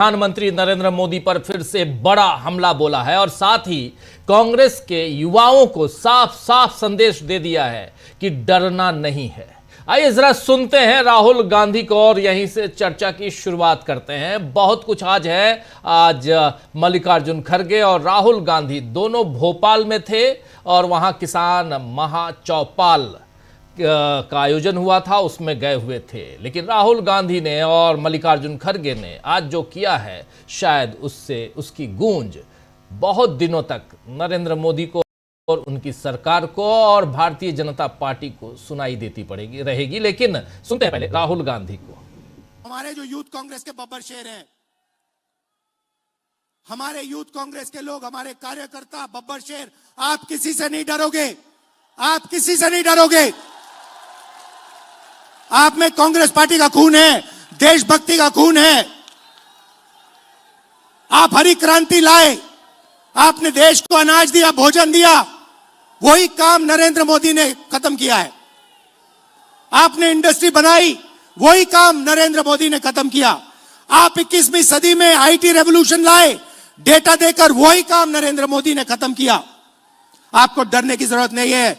प्रधानमंत्री नरेंद्र मोदी पर फिर से बड़ा हमला बोला है और साथ ही कांग्रेस के युवाओं को साफ साफ संदेश दे दिया है कि डरना नहीं है। आइए जरा सुनते हैं राहुल गांधी को और यहीं से चर्चा की शुरुआत करते हैं। बहुत कुछ आज है। आज मल्लिकार्जुन खड़गे और राहुल गांधी दोनों भोपाल में थे और वहां किसान महाचौपाल का आयोजन हुआ था, उसमें गए हुए थे। लेकिन राहुल गांधी ने और मल्लिकार्जुन खड़गे ने आज जो किया है, शायद उससे उसकी गूंज बहुत दिनों तक नरेंद्र मोदी को और उनकी सरकार को और भारतीय जनता पार्टी को सुनाई देती पड़ेगी रहेगी। लेकिन सुनते हैं पहले राहुल गांधी को। हमारे जो यूथ कांग्रेस के बब्बर शेर हैं, हमारे यूथ कांग्रेस के लोग, हमारे कार्यकर्ता बब्बर शेर, आप किसी से नहीं डरोगे, आप किसी से नहीं डरोगे। आप में कांग्रेस पार्टी का खून है, देशभक्ति का खून है। आप हरी क्रांति लाए, आपने देश को अनाज दिया, भोजन दिया, वही काम नरेंद्र मोदी ने खत्म किया है। आपने इंडस्ट्री बनाई, वही काम नरेंद्र मोदी ने खत्म किया। आप 21वीं सदी में आईटी रेवोल्यूशन लाए, डेटा देकर, वही काम नरेंद्र मोदी ने खत्म किया। आपको डरने की जरूरत नहीं है।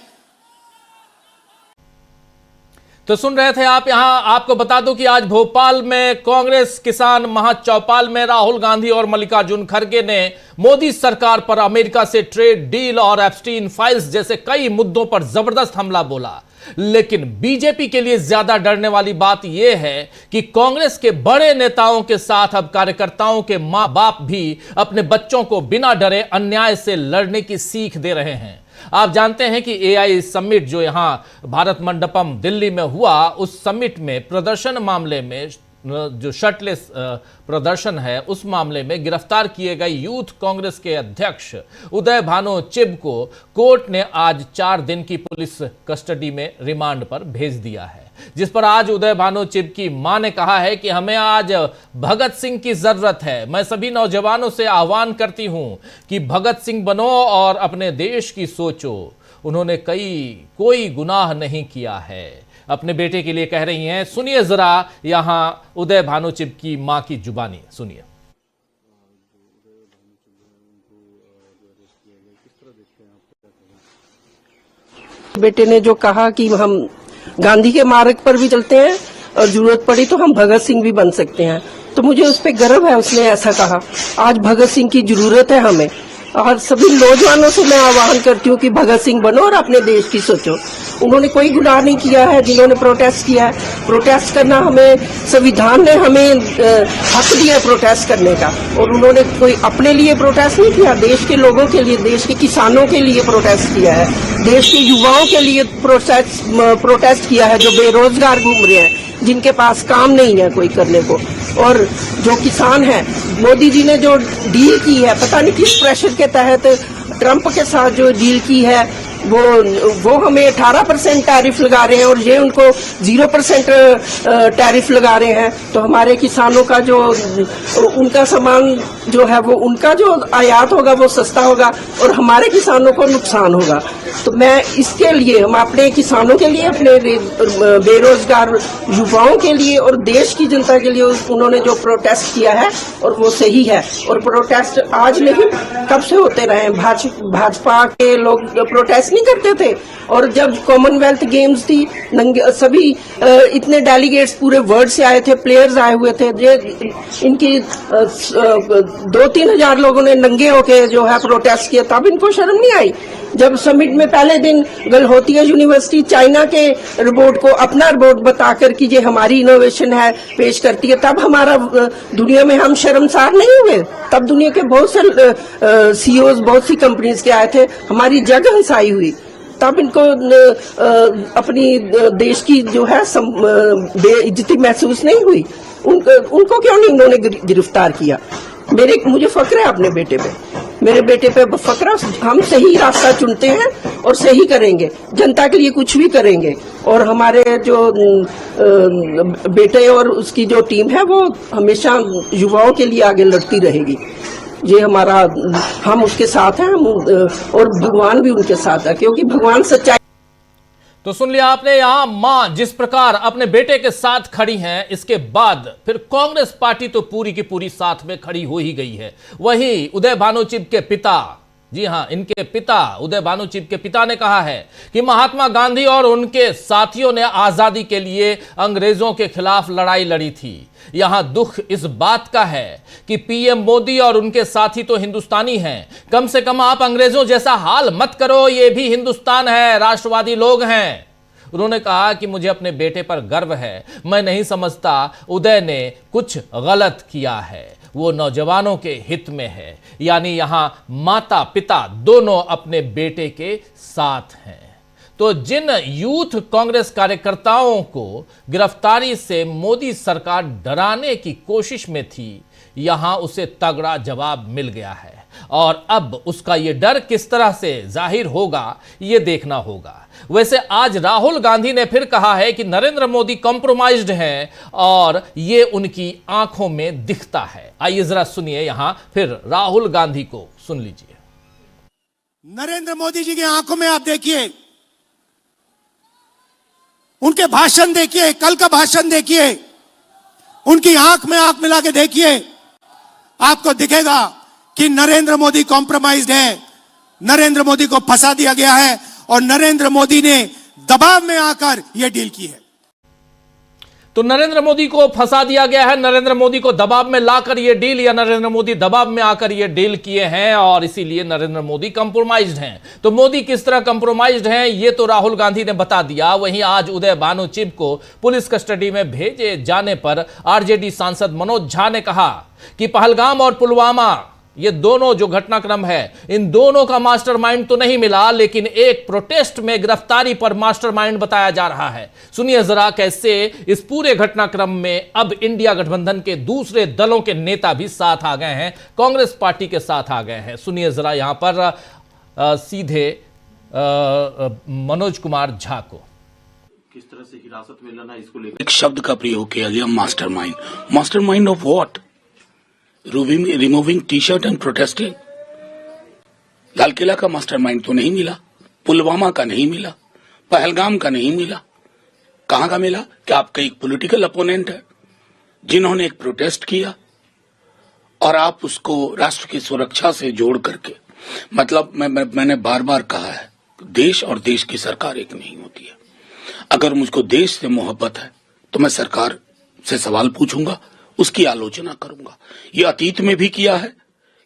तो सुन रहे थे आप। यहां आपको बता दूं कि आज भोपाल में कांग्रेस किसान महाचौपाल में राहुल गांधी और मल्लिकार्जुन खड़गे ने मोदी सरकार पर अमेरिका से ट्रेड डील और एप्स्टीन फाइल्स जैसे कई मुद्दों पर जबरदस्त हमला बोला। लेकिन बीजेपी के लिए ज्यादा डरने वाली बात यह है कि कांग्रेस के बड़े नेताओं के साथ अब कार्यकर्ताओं के मां बाप भी अपने बच्चों को बिना डरे अन्याय से लड़ने की सीख दे रहे हैं। आप जानते हैं कि एआई समिट जो यहां भारत मंडपम दिल्ली में हुआ, उस समिट में प्रदर्शन मामले में जो शर्टलेस प्रदर्शन है, उस मामले में गिरफ्तार किए गए यूथ कांग्रेस के अध्यक्ष उदय भानु चिब को कोर्ट ने आज 4 दिन की पुलिस कस्टडी में रिमांड पर भेज दिया है। जिस पर आज उदय भानु चिब की मां ने कहा है कि हमें आज भगत सिंह की जरूरत है। मैं सभी नौजवानों से आह्वान करती हूं कि भगत सिंह बनो और अपने देश की सोचो। उन्होंने कोई गुनाह नहीं किया है, अपने बेटे के लिए कह रही हैं। सुनिए जरा यहां उदय भानु चिब की मां की जुबानी सुनिए। बेटे ने जो कहा कि हम गांधी के मार्ग पर भी चलते हैं और जरूरत पड़ी तो हम भगत सिंह भी बन सकते हैं, तो मुझे उस पर गर्व है। उसने ऐसा कहा। आज भगत सिंह की जरूरत है हमें, और सभी नौजवानों से मैं आह्वान करती हूँ कि भगत सिंह बनो और अपने देश की सोचो। उन्होंने कोई गुनाह नहीं किया है जिन्होंने प्रोटेस्ट किया है। प्रोटेस्ट करना हमें, संविधान ने हमें हक दिया प्रोटेस्ट करने का, और उन्होंने कोई अपने लिए प्रोटेस्ट नहीं किया, देश के लोगों के लिए, देश के किसानों के लिए प्रोटेस्ट किया है, देश के युवाओं के लिए प्रोटेस्ट किया है जो बेरोजगार घूम रहे हैं, जिनके पास काम नहीं है कोई करने को। और जो किसान है, मोदी जी ने जो डील की है, पता नहीं किस प्रेशर के तहत ट्रंप के साथ जो डील की है, वो हमें 18% टैरिफ लगा रहे हैं और ये उनको 0% टैरिफ लगा रहे हैं। तो हमारे किसानों का जो उनका सामान जो है, वो उनका जो आयात होगा वो सस्ता होगा और हमारे किसानों को नुकसान होगा। तो मैं इसके लिए, हम अपने किसानों के लिए, अपने बेरोजगार युवाओं के लिए और देश की जनता के लिए उन्होंने जो प्रोटेस्ट किया है, और वो सही है। और प्रोटेस्ट आज नहीं, कब से होते रहे। भाजपा के लोग प्रोटेस्ट नहीं करते थे, और जब कॉमनवेल्थ गेम्स थी, सभी इतने डेलीगेट्स पूरे वर्ल्ड से आए थे, प्लेयर्स आए हुए थे, इनकी 2-3 हजार लोगों ने नंगे होके जो है प्रोटेस्ट किया, तब इनको शर्म नहीं आई। जब समिट में पहले दिन गलहोतिया यूनिवर्सिटी चाइना के रिपोर्ट को अपना रिपोर्ट बताकर कि ये हमारी इनोवेशन है पेश करती है, तब हमारा दुनिया में हम शर्मसार नहीं हुए। तब दुनिया के बहुत से सीईओज बहुत सी कंपनीज के आए थे, हमारी जग हंसाई हुई, तब इनको अपनी देश की जो है बेइज्जती महसूस नहीं हुई। उनको क्यों नहीं उन्होंने गिरफ्तार किया। मुझे फक्र है अपने बेटे पे, मेरे बेटे पे फक्र। हम सही रास्ता चुनते हैं और सही करेंगे, जनता के लिए कुछ भी करेंगे, और हमारे जो बेटे और उसकी जो टीम है वो हमेशा युवाओं के लिए आगे लड़ती रहेगी। ये हमारा, हम उसके साथ हैं, और भगवान भी उनके साथ है, क्योंकि भगवान सच्चाई तो सुन लिया आपने, यहां मां जिस प्रकार अपने बेटे के साथ खड़ी हैं, इसके बाद फिर कांग्रेस पार्टी तो पूरी की पूरी साथ में खड़ी हो ही गई है। वहीं उदय भानु चिब के पिता, जी हां, इनके पिता उदय भानु चिब के पिता ने कहा है कि महात्मा गांधी और उनके साथियों ने आजादी के लिए अंग्रेजों के खिलाफ लड़ाई लड़ी थी। यहां दुख इस बात का है कि पीएम मोदी और उनके साथी तो हिंदुस्तानी हैं, कम से कम आप अंग्रेजों जैसा हाल मत करो, ये भी हिंदुस्तान है, राष्ट्रवादी लोग हैं। उन्होंने कहा कि मुझे अपने बेटे पर गर्व है, मैं नहीं समझता उदय ने कुछ गलत किया है, वो नौजवानों के हित में है। यानी यहां माता पिता दोनों अपने बेटे के साथ हैं। तो जिन यूथ कांग्रेस कार्यकर्ताओं को गिरफ्तारी से मोदी सरकार डराने की कोशिश में थी, यहां उसे तगड़ा जवाब मिल गया है और अब उसका यह डर किस तरह से जाहिर होगा, यह देखना होगा। वैसे आज राहुल गांधी ने फिर कहा है कि नरेंद्र मोदी कॉम्प्रोमाइज्ड हैं और यह उनकी आंखों में दिखता है। आइए जरा सुनिए, यहां फिर राहुल गांधी को सुन लीजिए। नरेंद्र मोदी जी की आंखों में आप देखिए, उनके भाषण देखिए, कल का भाषण देखिए, उनकी आंख में आंख मिला के देखिए, आपको दिखेगा कि नरेंद्र मोदी कॉम्प्रोमाइज्ड है, नरेंद्र मोदी को फंसा दिया गया है और नरेंद्र मोदी ने दबाव में आकर यह डील की है। तो नरेंद्र मोदी को फंसा दिया गया है, नरेंद्र मोदी को दबाव में लाकर यह डील, या नरेंद्र मोदी दबाव में आकर यह डील किए हैं और इसीलिए नरेंद्र मोदी कंप्रोमाइज्ड हैं। तो मोदी किस तरह कंप्रोमाइज्ड हैं, यह तो राहुल गांधी ने बता दिया। वहीं आज उदय भानु चिब को पुलिस कस्टडी में भेजे जाने पर आरजेडी सांसद मनोज झा ने कहा कि पहलगाम और पुलवामा, ये दोनों जो घटनाक्रम है, इन दोनों का मास्टरमाइंड तो नहीं मिला, लेकिन एक प्रोटेस्ट में गिरफ्तारी पर मास्टरमाइंड बताया जा रहा है। सुनिए जरा कैसे इस पूरे घटनाक्रम में अब इंडिया गठबंधन के दूसरे दलों के नेता भी साथ आ गए हैं, कांग्रेस पार्टी के साथ आ गए हैं। सुनिए जरा यहां पर सीधे मनोज कुमार झा को किस तरह से हिरासत में लेना, इसको लेकर एक शब्द का प्रयोग किया गया, mastermind. Mastermind of what? Removing T shirt and protesting. लाल किला का मास्टरमाइंड तो नहीं मिला, पुलवामा का नहीं मिला, पहलगाम का नहीं मिला। कहां का मिला? कि आपका एक पॉलिटिकल अपोनेंट है जिन्होंने एक प्रोटेस्ट किया और आप उसको राष्ट्र की सुरक्षा से जोड़ करके, मतलब मैंने बार बार कहा है, देश और देश की सरकार एक नहीं होती है। अगर मुझको देश से मोहब्बत है तो मैं सरकार से सवाल पूछूंगा, उसकी आलोचना करूंगा। ये अतीत में भी किया है,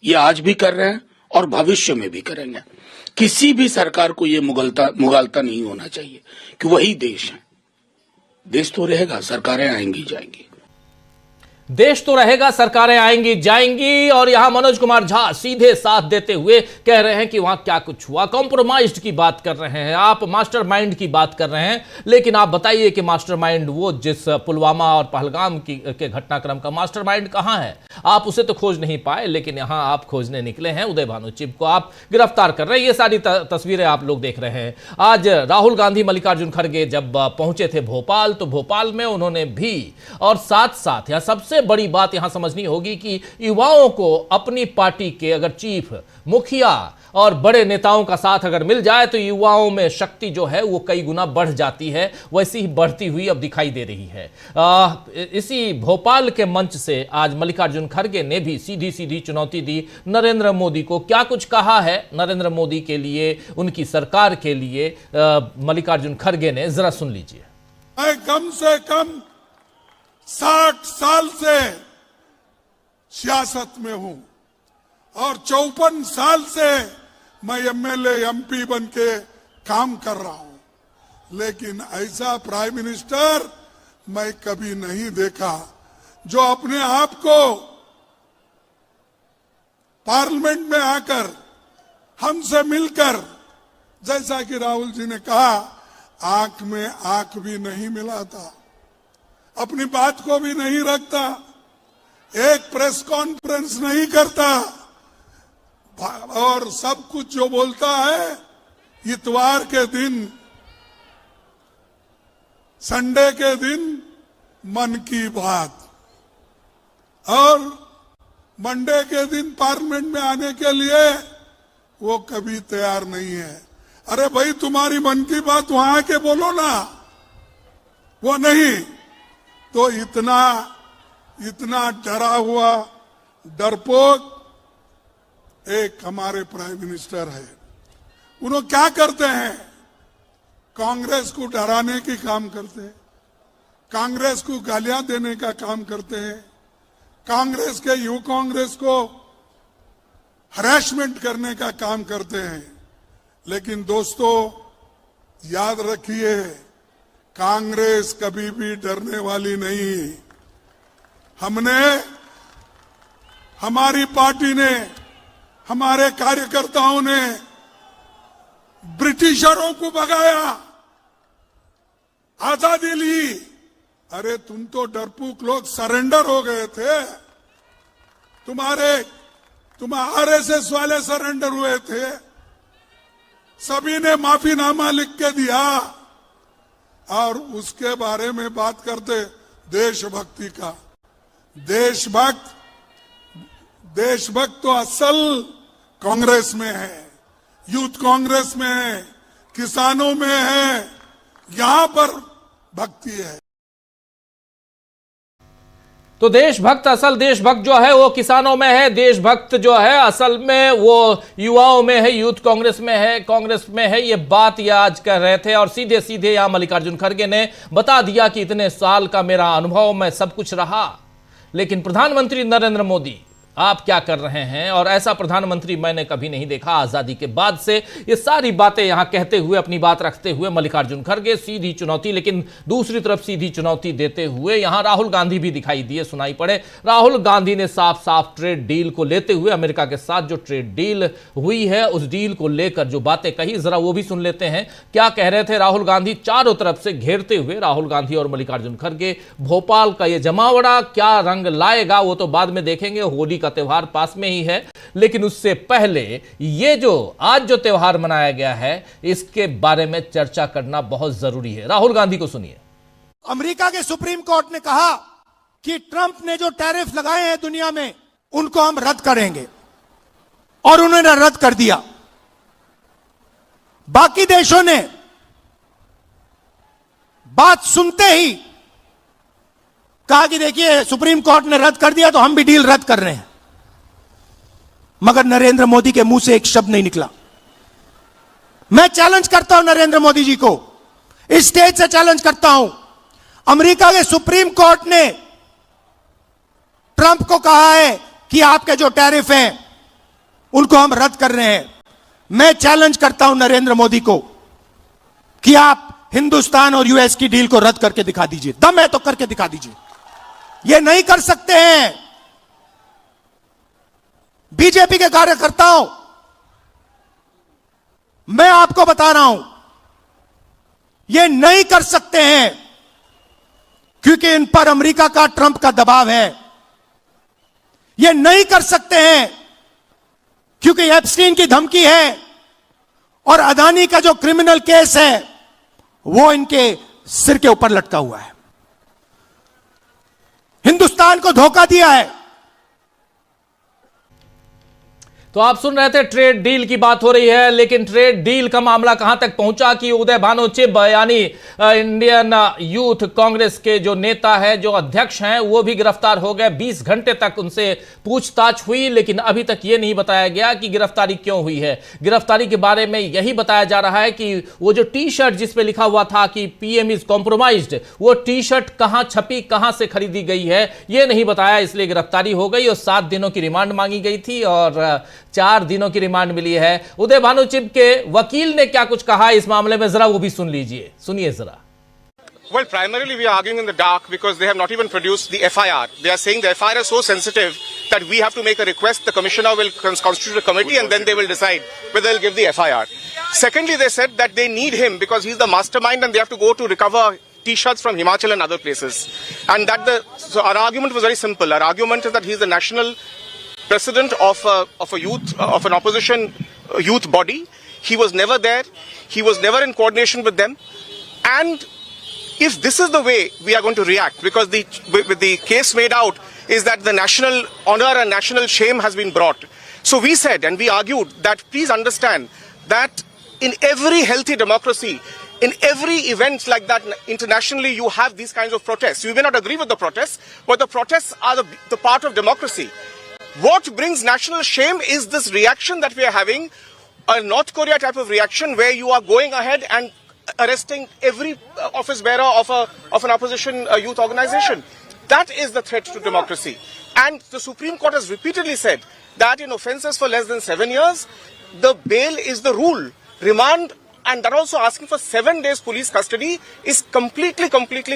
ये आज भी कर रहे हैं और भविष्य में भी करेंगे। किसी भी सरकार को ये मुगालता नहीं होना चाहिए कि वही देश है। देश तो रहेगा, सरकारें आएंगी जाएंगी। देश तो रहेगा, सरकारें आएंगी जाएंगी। और यहां मनोज कुमार झा सीधे साथ देते हुए कह रहे हैं कि वहां क्या कुछ हुआ, कॉम्प्रोमाइज्ड की बात कर रहे हैं आप, मास्टरमाइंड की बात कर रहे हैं। लेकिन आप बताइए कि मास्टरमाइंड वो जिस पुलवामा और पहलगाम के घटनाक्रम का मास्टरमाइंड कहां है? आप उसे तो खोज नहीं पाए, लेकिन यहां आप खोजने निकले हैं। उदय भानु चिब को आप गिरफ्तार कर रहे हैं। ये सारी तस्वीरें आप लोग देख रहे हैं। आज राहुल गांधी मल्लिकार्जुन खड़गे जब पहुंचे थे भोपाल, तो भोपाल में उन्होंने भी, और साथ साथ यहां सबसे बड़ी बात यहां समझनी होगी कि युवाओं को अपनी पार्टी के अगर चीफ, मुखिया और बड़े नेताओं का साथ अगर मिल जाए तो युवाओं में शक्ति जो है वो कई गुना बढ़ जाती है। वैसी ही बढ़ती हुई अब दिखाई दे रही है। इसी भोपाल के मंच से आज मल्लिकार्जुन खड़गे ने भी सीधी सीधी चुनौती दी नरेंद्र मोदी को। क्या कुछ कहा है नरेंद्र मोदी के लिए, उनकी सरकार के लिए मल्लिकार्जुन खड़गे ने, जरा सुन लीजिए। मैं कम से कम 60 साल से सियासत में हूं और 54 साल से मैं एमएलए एमपी बन के काम कर रहा हूं, लेकिन ऐसा प्राइम मिनिस्टर मैं कभी नहीं देखा जो अपने आप को पार्लियामेंट में आकर हमसे मिलकर, जैसा कि राहुल जी ने कहा, आंख में आंख भी नहीं मिलाता, अपनी बात को भी नहीं रखता, एक प्रेस कॉन्फ्रेंस नहीं करता और सब कुछ जो बोलता है इतवार के दिन, संडे के दिन मन की बात, और मंडे के दिन पार्लियामेंट में आने के लिए वो कभी तैयार नहीं है। अरे भाई तुम्हारी मन की बात वहां आके बोलो ना, वो नहीं। तो इतना डरा हुआ डरपोक एक हमारे प्राइम मिनिस्टर है। उन्होंने क्या करते हैं, कांग्रेस को डराने की काम करते हैं, कांग्रेस को गालियां देने का काम करते हैं, कांग्रेस के युवा कांग्रेस को हरासमेंट करने का काम करते हैं। लेकिन दोस्तों याद रखिए, कांग्रेस कभी भी डरने वाली नहीं। हमारी पार्टी ने, हमारे कार्यकर्ताओं ने ब्रिटिशरों को भगाया, आजादी ली। अरे तुम तो डरपोक लोग सरेंडर हो गए थे, तुम आरएसएस वाले सरेंडर हुए थे, सभी ने माफीनामा लिख के दिया और उसके बारे में बात करते देशभक्ति का। देशभक्त तो असल कांग्रेस में है, यूथ कांग्रेस में है, किसानों में है, यहां पर भक्ति है। तो देशभक्त, असल देशभक्त जो है वो किसानों में है, देशभक्त जो है असल में वो युवाओं में है, यूथ कांग्रेस में है, कांग्रेस में है। ये बात ये आज कर रहे थे और सीधे सीधे यहां मल्लिकार्जुन खड़गे ने बता दिया कि इतने साल का मेरा अनुभव में सब कुछ रहा। लेकिन प्रधानमंत्री नरेंद्र मोदी आप क्या कर रहे हैं, और ऐसा प्रधानमंत्री मैंने कभी नहीं देखा आजादी के बाद से। ये सारी बातें यहां कहते हुए, अपनी बात रखते हुए मल्लिकार्जुन खड़गे सीधी चुनौती, लेकिन दूसरी तरफ सीधी चुनौती देते हुए यहां राहुल गांधी भी दिखाई दिए, सुनाई पड़े। राहुल गांधी ने साफ साफ ट्रेड डील को लेते हुए, अमेरिका के साथ जो ट्रेड डील हुई है उस डील को लेकर जो बातें कही, जरा वो भी सुन लेते हैं। क्या कह रहे थे राहुल गांधी, चारों तरफ से घेरते हुए राहुल गांधी और मल्लिकार्जुन खड़गे। भोपाल का ये जमावड़ा क्या रंग लाएगा वो तो बाद में देखेंगे, होली का त्यौहार पास में ही है। लेकिन उससे पहले ये जो आज जो त्यौहार मनाया गया है इसके बारे में चर्चा करना बहुत जरूरी है। राहुल गांधी को सुनिए। अमेरिका के सुप्रीम कोर्ट ने कहा कि ट्रंप ने जो टैरिफ लगाए हैं दुनिया में उनको हम रद्द करेंगे, और उन्होंने रद्द कर दिया। बाकी देशों ने बात सुनते ही कहा कि देखिए सुप्रीम कोर्ट ने रद्द कर दिया तो हम भी डील रद्द कर रहे हैं। मगर नरेंद्र मोदी के मुंह से एक शब्द नहीं निकला। मैं चैलेंज करता हूं नरेंद्र मोदी जी को, इस स्टेज से चैलेंज करता हूं। अमेरिका के सुप्रीम कोर्ट ने ट्रंप को कहा है कि आपके जो टैरिफ हैं उनको हम रद्द कर रहे हैं। मैं चैलेंज करता हूं नरेंद्र मोदी को कि आप हिंदुस्तान और यूएस की डील को रद्द करके दिखा दीजिए। दम है तो करके दिखा दीजिए। ये नहीं कर सकते हैं। बीजेपी के कार्यकर्ताओं, मैं आपको बता रहा हूं, ये नहीं कर सकते हैं क्योंकि इन पर अमेरिका का, ट्रंप का दबाव है। ये नहीं कर सकते हैं क्योंकि एप्स्टीन की धमकी है और अदानी का जो क्रिमिनल केस है वो इनके सिर के ऊपर लटका हुआ है। हिंदुस्तान को धोखा दिया है। तो आप सुन रहे थे ट्रेड डील की बात हो रही है, लेकिन ट्रेड डील का मामला कहां तक पहुंचा कि उदय भानु चिब यानी इंडियन यूथ कांग्रेस के जो नेता है, जो अध्यक्ष हैं, वो भी गिरफ्तार हो गए। 20 घंटे तक उनसे पूछताछ हुई, लेकिन अभी तक ये नहीं बताया गया कि गिरफ्तारी क्यों हुई है। गिरफ्तारी के बारे में यही बताया जा रहा है कि वो जो टी शर्ट जिस पे लिखा हुआ था कि पीएम इज कॉम्प्रोमाइज्ड, वो टी शर्ट कहां छपी, कहां से खरीदी गई है, ये नहीं बताया, इसलिए गिरफ्तारी हो गई और 7 दिनों की रिमांड मांगी गई थी और 4 दिनों की रिमांड मिली है। उदय भानु चिब के वकील ने क्या कुछ कहा इस मामले में, जरा वो भी सुन लीजिए, सुनिए जरा। Well, primarily we are arguing in the dark because they have not even produced the FIR. They are saying the FIR is so sensitive that we have to make a request. The commissioner will constitute a committee and then they will decide whether they'll give the FIR. Secondly, they said that they need him because he's the mastermind and they have to go to recover T-shirts from Himachal and other places. And so our argument was very simple. Our argument is that he's the national president of an opposition youth body. He was never there. He was never in coordination with them. And if this is the way we are going to react, because the case made out is that the national honor and national shame has been brought. So we said and we argued that please understand that in every healthy democracy, in every event like that internationally, you have these kinds of protests. You may not agree with the protests, but the protests are the part of democracy. What brings national shame is this reaction that we are having, a North Korea type of reaction where you are going ahead and arresting every office bearer of an opposition youth organization. That is the threat to democracy. And the Supreme Court has repeatedly said that in offences for less than 7 years, the bail is the rule. Remand, and that also asking for 7 days police custody, is completely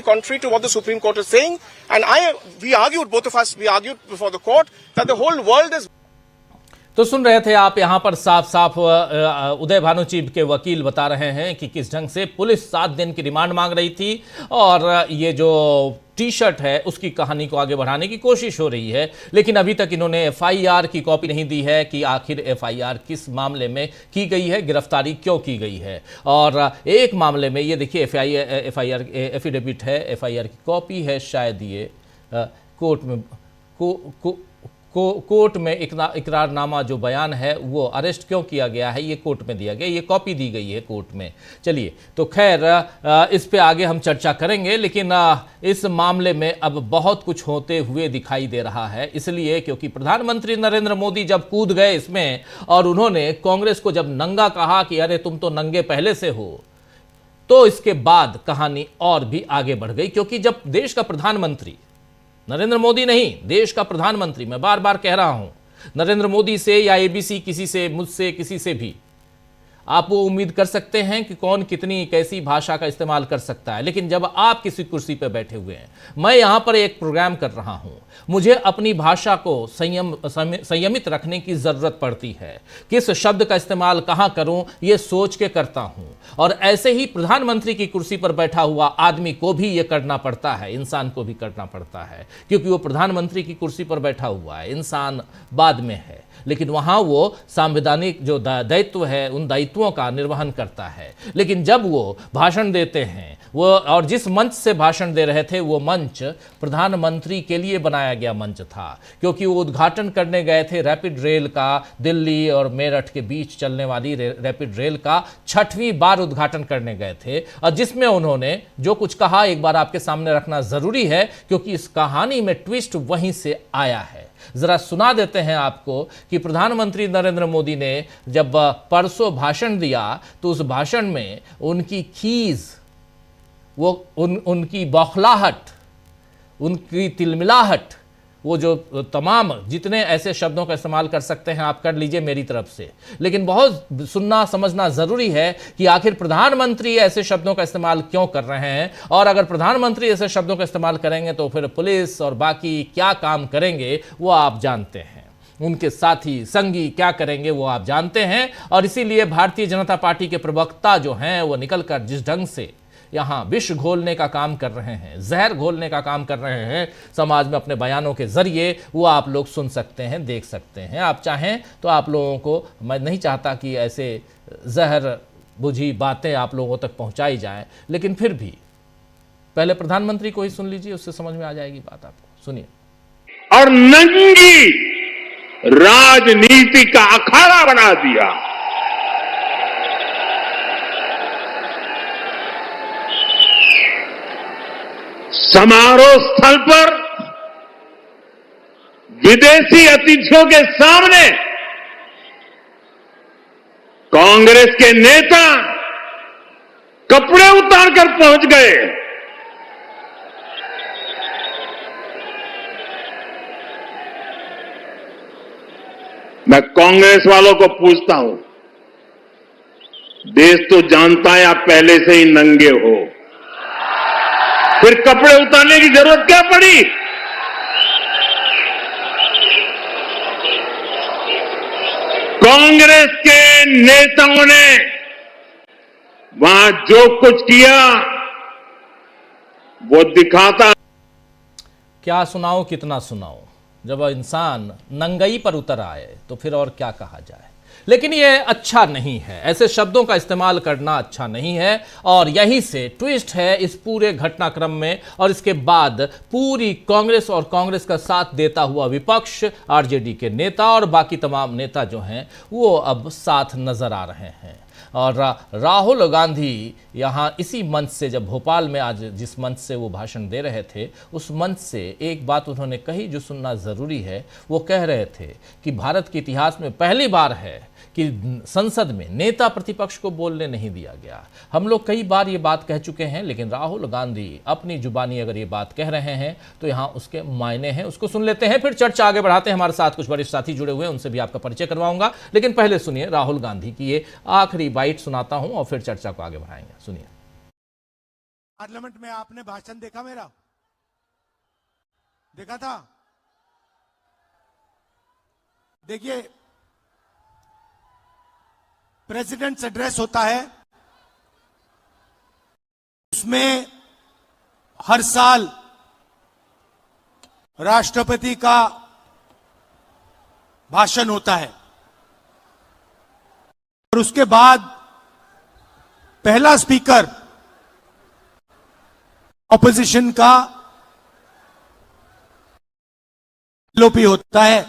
contrary to what the Supreme Court is saying. And we argued, both of us, we argued before the court that the whole world is. तो सुन रहे थे आप यहां पर साफ उदय Bhanu chief के वकील बता रहे हैं कि किस ढंग से पुलिस 7 दिन की रिमांड मांग रही थी और ये जो टी शर्ट है उसकी कहानी को आगे बढ़ाने की कोशिश हो रही है, लेकिन अभी तक इन्होंने एफआईआर की कॉपी नहीं दी है कि आखिर एफआईआर किस मामले में की गई है, गिरफ्तारी क्यों की गई है। और एक मामले में ये देखिए एफआईआर एफिडेविट है, एफआईआर की कॉपी है, शायद ये कोर्ट में इकरारनामा जो बयान है वो अरेस्ट क्यों किया गया है ये कोर्ट में दिया गया, ये कॉपी दी गई है कोर्ट में। चलिए तो खैर इस पे आगे हम चर्चा करेंगे, लेकिन इस मामले में अब बहुत कुछ होते हुए दिखाई दे रहा है, इसलिए क्योंकि प्रधानमंत्री नरेंद्र मोदी जब कूद गए इसमें और उन्होंने कांग्रेस को जब नंगा कहा कि अरे तुम तो नंगे पहले से हो, तो इसके बाद कहानी और भी आगे बढ़ गई। क्योंकि जब देश का प्रधानमंत्री, नरेंद्र मोदी नहीं, देश का प्रधानमंत्री, मैं बार बार कह रहा हूं, नरेंद्र मोदी से या एबीसी किसी से, मुझसे, किसी से भी आप वो उम्मीद कर सकते हैं कि कौन कितनी कैसी भाषा का इस्तेमाल कर सकता है, लेकिन जब आप किसी कुर्सी पर बैठे हुए हैं, मैं यहां पर एक प्रोग्राम कर रहा हूं, मुझे अपनी भाषा को संयमित रखने की जरूरत पड़ती है। किस शब्द का इस्तेमाल कहां करूं ये सोच के करता हूं, और ऐसे ही प्रधानमंत्री की कुर्सी पर बैठा हुआ आदमी को भी ये करना पड़ता है, इंसान को भी करना पड़ता है, क्योंकि वो प्रधानमंत्री की कुर्सी पर बैठा हुआ है, इंसान बाद में है, लेकिन वहां वो संवैधानिक जो दायित्व है उन दायित्वों का निर्वहन करता है। लेकिन जब वो भाषण देते हैं, वो और जिस मंच से भाषण दे रहे थे वो मंच प्रधानमंत्री के लिए बनाया गया मंच था, क्योंकि वो उद्घाटन करने गए थे रैपिड रेल का, दिल्ली और मेरठ के बीच चलने वाली रैपिड रेल का 6वीं बार उद्घाटन करने गए थे, और जिसमें उन्होंने जो कुछ कहा एक बार आपके सामने रखना जरूरी है, क्योंकि इस कहानी में ट्विस्ट वहीं से आया है। जरा सुना देते हैं आपको कि प्रधानमंत्री नरेंद्र मोदी ने जब परसों भाषण दिया तो उस भाषण में उनकी खीज, वो उनकी बौखलाहट, उनकी तिलमिलाहट, वो जो तमाम जितने ऐसे शब्दों का इस्तेमाल कर सकते हैं आप कर लीजिए मेरी तरफ से, लेकिन बहुत सुनना समझना जरूरी है कि आखिर प्रधानमंत्री ऐसे शब्दों का इस्तेमाल क्यों कर रहे हैं, और अगर प्रधानमंत्री ऐसे शब्दों का इस्तेमाल करेंगे तो फिर पुलिस और बाकी क्या काम करेंगे वो आप जानते हैं, उनके साथी संगी क्या करेंगे वो आप जानते हैं। और इसीलिए भारतीय जनता पार्टी के प्रवक्ता जो हैं वो निकलकर जिस ढंग से यहां विष घोलने का काम कर रहे हैं, जहर घोलने का काम कर रहे हैं समाज में अपने बयानों के जरिए, वो आप लोग सुन सकते हैं, देख सकते हैं। आप चाहें तो आप लोगों को, मैं नहीं चाहता कि ऐसे जहर बुझी बातें आप लोगों तक पहुंचाई जाएं, लेकिन फिर भी पहले प्रधानमंत्री को ही सुन लीजिए, उससे समझ में आ जाएगी बात आपको। सुनिए। और नंगी राजनीति का अखाड़ा बना दिया। समारोह स्थल पर विदेशी अतिथियों के सामने कांग्रेस के नेता कपड़े उतारकर पहुंच गए। मैं कांग्रेस वालों को पूछता हूं, देश तो जानता है आप पहले से ही नंगे हो, फिर कपड़े उतारने की जरूरत क्या पड़ी? कांग्रेस के नेताओं ने वहां जो कुछ किया वो दिखाता। क्या सुनाऊं, कितना सुनाऊं, जब इंसान नंगई पर उतर आए तो फिर और क्या कहा जाए। लेकिन ये अच्छा नहीं है, ऐसे शब्दों का इस्तेमाल करना अच्छा नहीं है, और यहीं से ट्विस्ट है इस पूरे घटनाक्रम में। और इसके बाद पूरी कांग्रेस और कांग्रेस का साथ देता हुआ विपक्ष, आरजेडी के नेता और बाकी तमाम नेता जो हैं वो अब साथ नजर आ रहे हैं। और राहुल गांधी यहाँ इसी मंच से, जब भोपाल में आज जिस मंच से वो भाषण दे रहे थे, उस मंच से एक बात उन्होंने कही जो सुनना ज़रूरी है। वो कह रहे थे कि भारत के इतिहास में पहली बार है कि संसद में नेता प्रतिपक्ष को बोलने नहीं दिया गया। हम लोग कई बार ये बात कह चुके हैं, लेकिन राहुल गांधी अपनी जुबानी अगर ये बात कह रहे हैं तो यहाँ उसके मायने हैं। उसको सुन लेते हैं, फिर चर्चा आगे बढ़ाते हैं। हमारे साथ कुछ वरिष्ठ साथी जुड़े हुए हैं, उनसे भी आपका परिचय करवाऊंगा, लेकिन पहले सुनिए राहुल गांधी की ये आखिरी बाइट सुनाता हूं और फिर चर्चा को आगे बढ़ाएंगे। सुनिए। पार्लियामेंट में आपने भाषण देखा मेरा? देखा था? देखिए, प्रेसिडेंट्स एड्रेस होता है, उसमें हर साल राष्ट्रपति का भाषण होता है और उसके बाद पहला स्पीकर ऑपोजिशन का एलओपी होता है।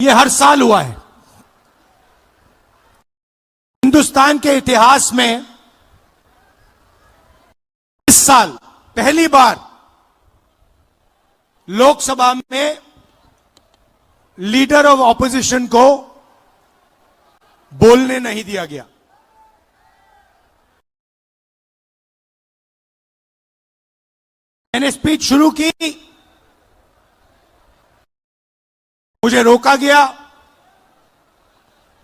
ये हर साल हुआ है। हिंदुस्तान के इतिहास में इस साल पहली बार लोकसभा में लीडर ऑफ ऑपोजिशन को बोलने नहीं दिया गया। मैंने स्पीच शुरू की, मुझे रोका गया,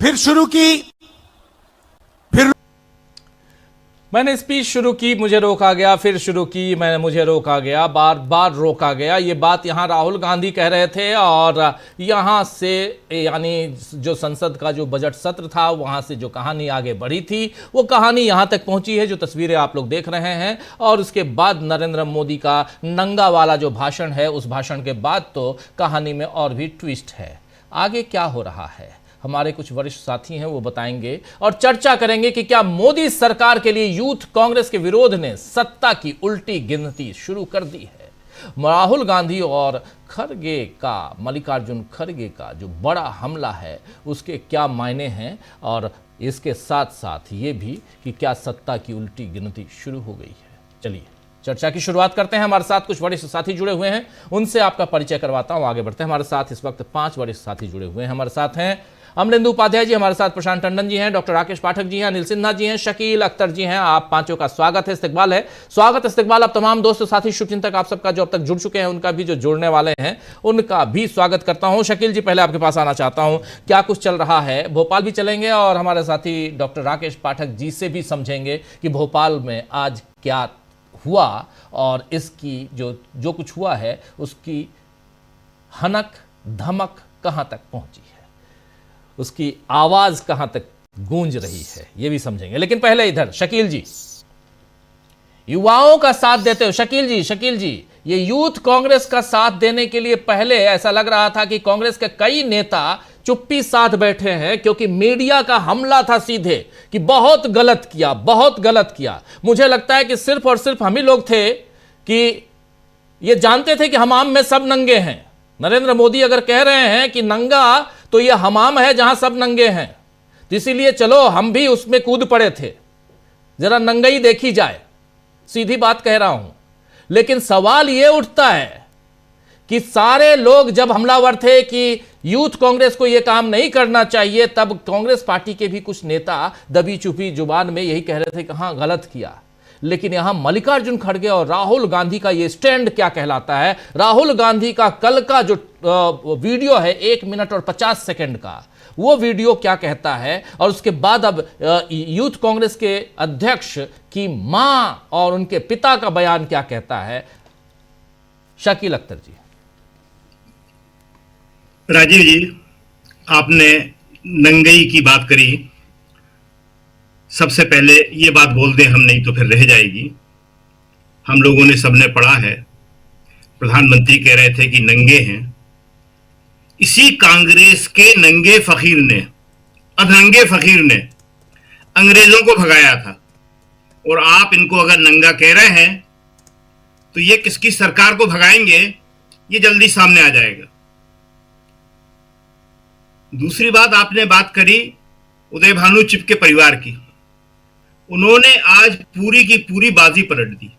फिर शुरू की, फिर मैंने स्पीच शुरू की, मुझे रोका गया, फिर शुरू की, मुझे रोका गया, बार बार रोका गया। ये बात यहाँ राहुल गांधी कह रहे थे और यहाँ से यानी जो संसद का जो बजट सत्र था वहाँ से जो कहानी आगे बढ़ी थी वो कहानी यहाँ तक पहुँची है जो तस्वीरें आप लोग देख रहे हैं। और उसके बाद नरेंद्र मोदी का नंगा वाला जो भाषण है, उस भाषण के बाद तो कहानी में और भी ट्विस्ट है। आगे क्या हो रहा है हमारे कुछ वरिष्ठ साथी हैं वो बताएंगे और चर्चा करेंगे कि क्या मोदी सरकार के लिए यूथ कांग्रेस के विरोध ने सत्ता की उल्टी गिनती शुरू कर दी है। राहुल गांधी और खरगे का, मल्लिकार्जुन खरगे का जो बड़ा हमला है उसके क्या मायने हैं, और इसके साथ साथ ये भी कि क्या सत्ता की उल्टी गिनती शुरू हो गई है। चलिए चर्चा की शुरुआत करते हैं। हमारे साथ कुछ वरिष्ठ साथी जुड़े हुए हैं, उनसे आपका परिचय करवाता हूं, आगे बढ़ते हैं। हमारे साथ इस वक्त 5 वरिष्ठ साथी जुड़े हुए हैं। हमारे साथ हैं अमरेंदु उपाध्याय जी, हमारे साथ प्रशांत टंडन जी हैं, डॉक्टर राकेश पाठक जी हैं, अनिल सिन्हा जी हैं, शकील अख्तर जी हैं। आप पांचों का स्वागत है, इस्तकबाल है। स्वागत इस्तकबाल आप तमाम दोस्त साथी शुभचिंतक आप सबका जो अब तक जुड़ चुके हैं, उनका भी, जो जुड़ने वाले हैं उनका भी स्वागत करता हूं। शकील जी, पहले आपके पास आना चाहता हूं, क्या कुछ चल रहा है? भोपाल भी चलेंगे और हमारे साथी डॉक्टर राकेश पाठक जी से भी समझेंगे कि भोपाल में आज क्या हुआ और इसकी जो कुछ हुआ है उसकी हनक धमक कहां तक पहुंची है, उसकी आवाज कहां तक गूंज रही है, यह भी समझेंगे। लेकिन पहले इधर शकील जी, युवाओं का साथ देते हो। शकील जी, ये यूथ कांग्रेस का साथ देने के लिए पहले ऐसा लग रहा था कि कांग्रेस के कई नेता चुप्पी साथ बैठे हैं, क्योंकि मीडिया का हमला था सीधे कि बहुत गलत किया। मुझे लगता है कि सिर्फ और सिर्फ हम ही लोग थे कि ये जानते थे कि हमाम में सब नंगे हैं। नरेंद्र मोदी अगर कह रहे हैं कि नंगा, तो ये हमाम है जहां सब नंगे हैं, तो इसीलिए चलो हम भी उसमें कूद पड़े थे, जरा नंगाई देखी जाए। सीधी बात कह रहा हूं। लेकिन सवाल यह उठता है कि सारे लोग जब हमलावर थे कि यूथ कांग्रेस को यह काम नहीं करना चाहिए, तब कांग्रेस पार्टी के भी कुछ नेता दबी चुपी जुबान में यही कह रहे थे कि हां गलत किया। लेकिन यहां मल्लिकार्जुन खड़गे और राहुल गांधी का यह स्टैंड क्या कहलाता है? राहुल गांधी का कल का जो वीडियो है 1 मिनट और 50 सेकंड का, वो वीडियो क्या कहता है? और उसके बाद अब यूथ कांग्रेस के अध्यक्ष की मां और उनके पिता का बयान क्या कहता है? शकील अख्तर जी। राजीव जी, आपने नंगई की बात करी। सबसे पहले ये बात बोल दें हम, नहीं तो फिर रह जाएगी। हम लोगों ने सबने पढ़ा है, प्रधानमंत्री कह रहे थे कि नंगे हैं। इसी कांग्रेस के नंगे फकीर ने, अधनंगे फकीर ने अंग्रेजों को भगाया था। और आप इनको अगर नंगा कह रहे हैं तो ये किसकी सरकार को भगाएंगे, ये जल्दी सामने आ जाएगा। दूसरी बात, आपने बात करी उदय भानु चिप के परिवार की। उन्होंने आज पूरी की पूरी बाजी पलट दी।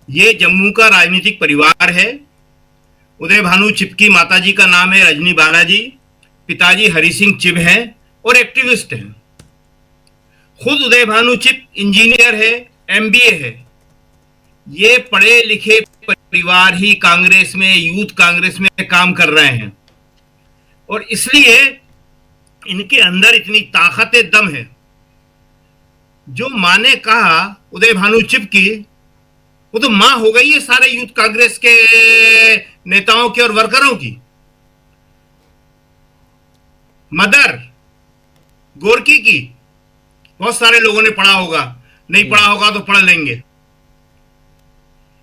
ये जम्मू का राजनीतिक परिवार है। उदय भानु चिप की माताजी का नाम है रजनी बालाजी, पिताजी हरि सिंह चिब हैं और एक्टिविस्ट हैं। खुद उदय भानु चिप इंजीनियर है, एमबीए है। ये पढ़े लिखे परिवार ही कांग्रेस में, यूथ कांग्रेस में काम कर रहे हैं और इसलिए इनके अंदर इतनी ताकत दम है। जो मां ने कहा उदय भानु चिप की, वो तो मां हो गई है सारे यूथ कांग्रेस के नेताओं की और वर्करों की। मदर गोरकी की बहुत सारे लोगों ने पढ़ा होगा, नहीं पढ़ा होगा तो पढ़ लेंगे।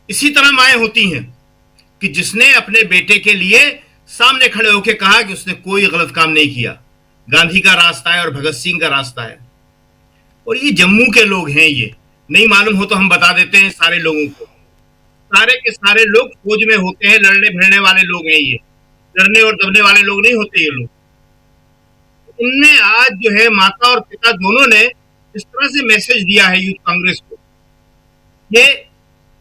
इसी तरह माएं होती हैं कि जिसने अपने बेटे के लिए सामने खड़े होकर कहा कि उसने कोई गलत काम नहीं किया। गांधी का रास्ता है और भगत सिंह का रास्ता है। और ये जम्मू के लोग हैं। ये नहीं मालूम हो तो हम बता देते हैं सारे लोगों को। सारे के सारे लोग फौज में होते हैं, लड़ने भिड़ने वाले लोग हैं। ये लड़ने और दबने वाले लोग नहीं होते ये लोग। इनने आज जो है माता और पिता दोनों ने इस तरह से मैसेज दिया है यूथ कांग्रेस को, ये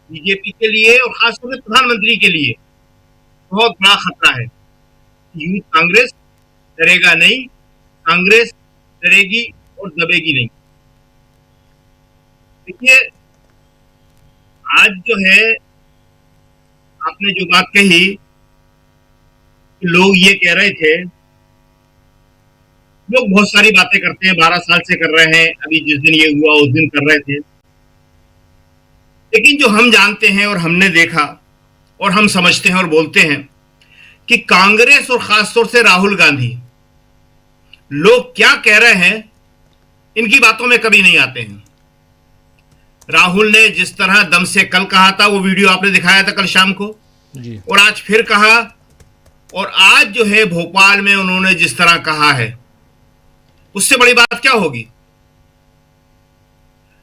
बीजेपी के लिए और खासतौर से प्रधानमंत्री के लिए बहुत बड़ा खतरा है। यूथ कांग्रेस डरेगा नहीं, कांग्रेस डरेगी और दबेगी नहीं। देखिए, आज जो है आपने जो बात कही, लोग ये कह रहे थे, लोग बहुत सारी बातें करते हैं, 12 साल से कर रहे हैं, अभी जिस दिन ये हुआ उस दिन कर रहे थे। लेकिन जो हम जानते हैं और हमने देखा और हम समझते हैं और बोलते हैं कि कांग्रेस और खासतौर से राहुल गांधी लोग क्या कह रहे हैं, इनकी बातों में कभी नहीं आते हैं। राहुल ने जिस तरह दम से कल कहा था, वो वीडियो आपने दिखाया था कल शाम को जी। और आज फिर कहा, और आज जो है भोपाल में उन्होंने जिस तरह कहा है, उससे बड़ी बात क्या होगी।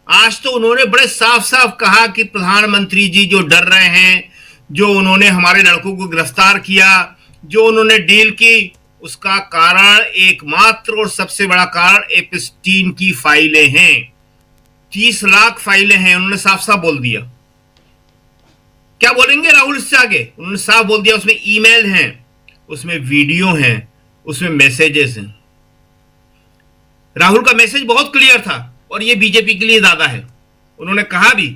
आज तो उन्होंने बड़े साफ साफ कहा कि प्रधानमंत्री जी जो डर रहे हैं, जो उन्होंने हमारे लड़कों को गिरफ्तार किया, जो उन्होंने डील की, उसका कारण एकमात्र और सबसे बड़ा कारण एप्स्टीन की फाइलें हैं। 30 लाख फाइलें हैं, उन्होंने साफ साफ बोल दिया। क्या बोलेंगे राहुल इससे आगे? उन्होंने साफ बोल दिया, उसमें ईमेल हैं, उसमें वीडियो हैं, उसमें मैसेजेस हैं। राहुल का मैसेज बहुत क्लियर था और ये बीजेपी के लिए ज्यादा है। उन्होंने कहा भी,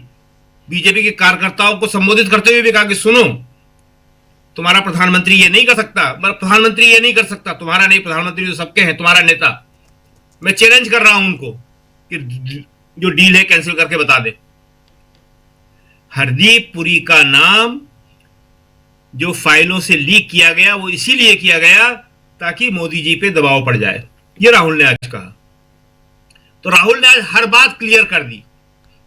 बीजेपी के कार्यकर्ताओं को संबोधित करते हुए भी कहा कि सुनो, तुम्हारा प्रधानमंत्री ये नहीं कर सकता, प्रधानमंत्री ये नहीं कर सकता, तुम्हारा नहीं, प्रधानमंत्री तो सबके हैं, तुम्हारा नेता। मैं चैलेंज कर रहा हूं उनको कि जो डील है कैंसिल करके बता दे। हरदीप पुरी का नाम जो फाइलों से लीक किया गया, वो इसीलिए किया गया ताकि मोदी जी पे दबाव पड़ जाए। ये राहुल ने आज कहा। तो राहुल ने आज हर बात क्लियर कर दी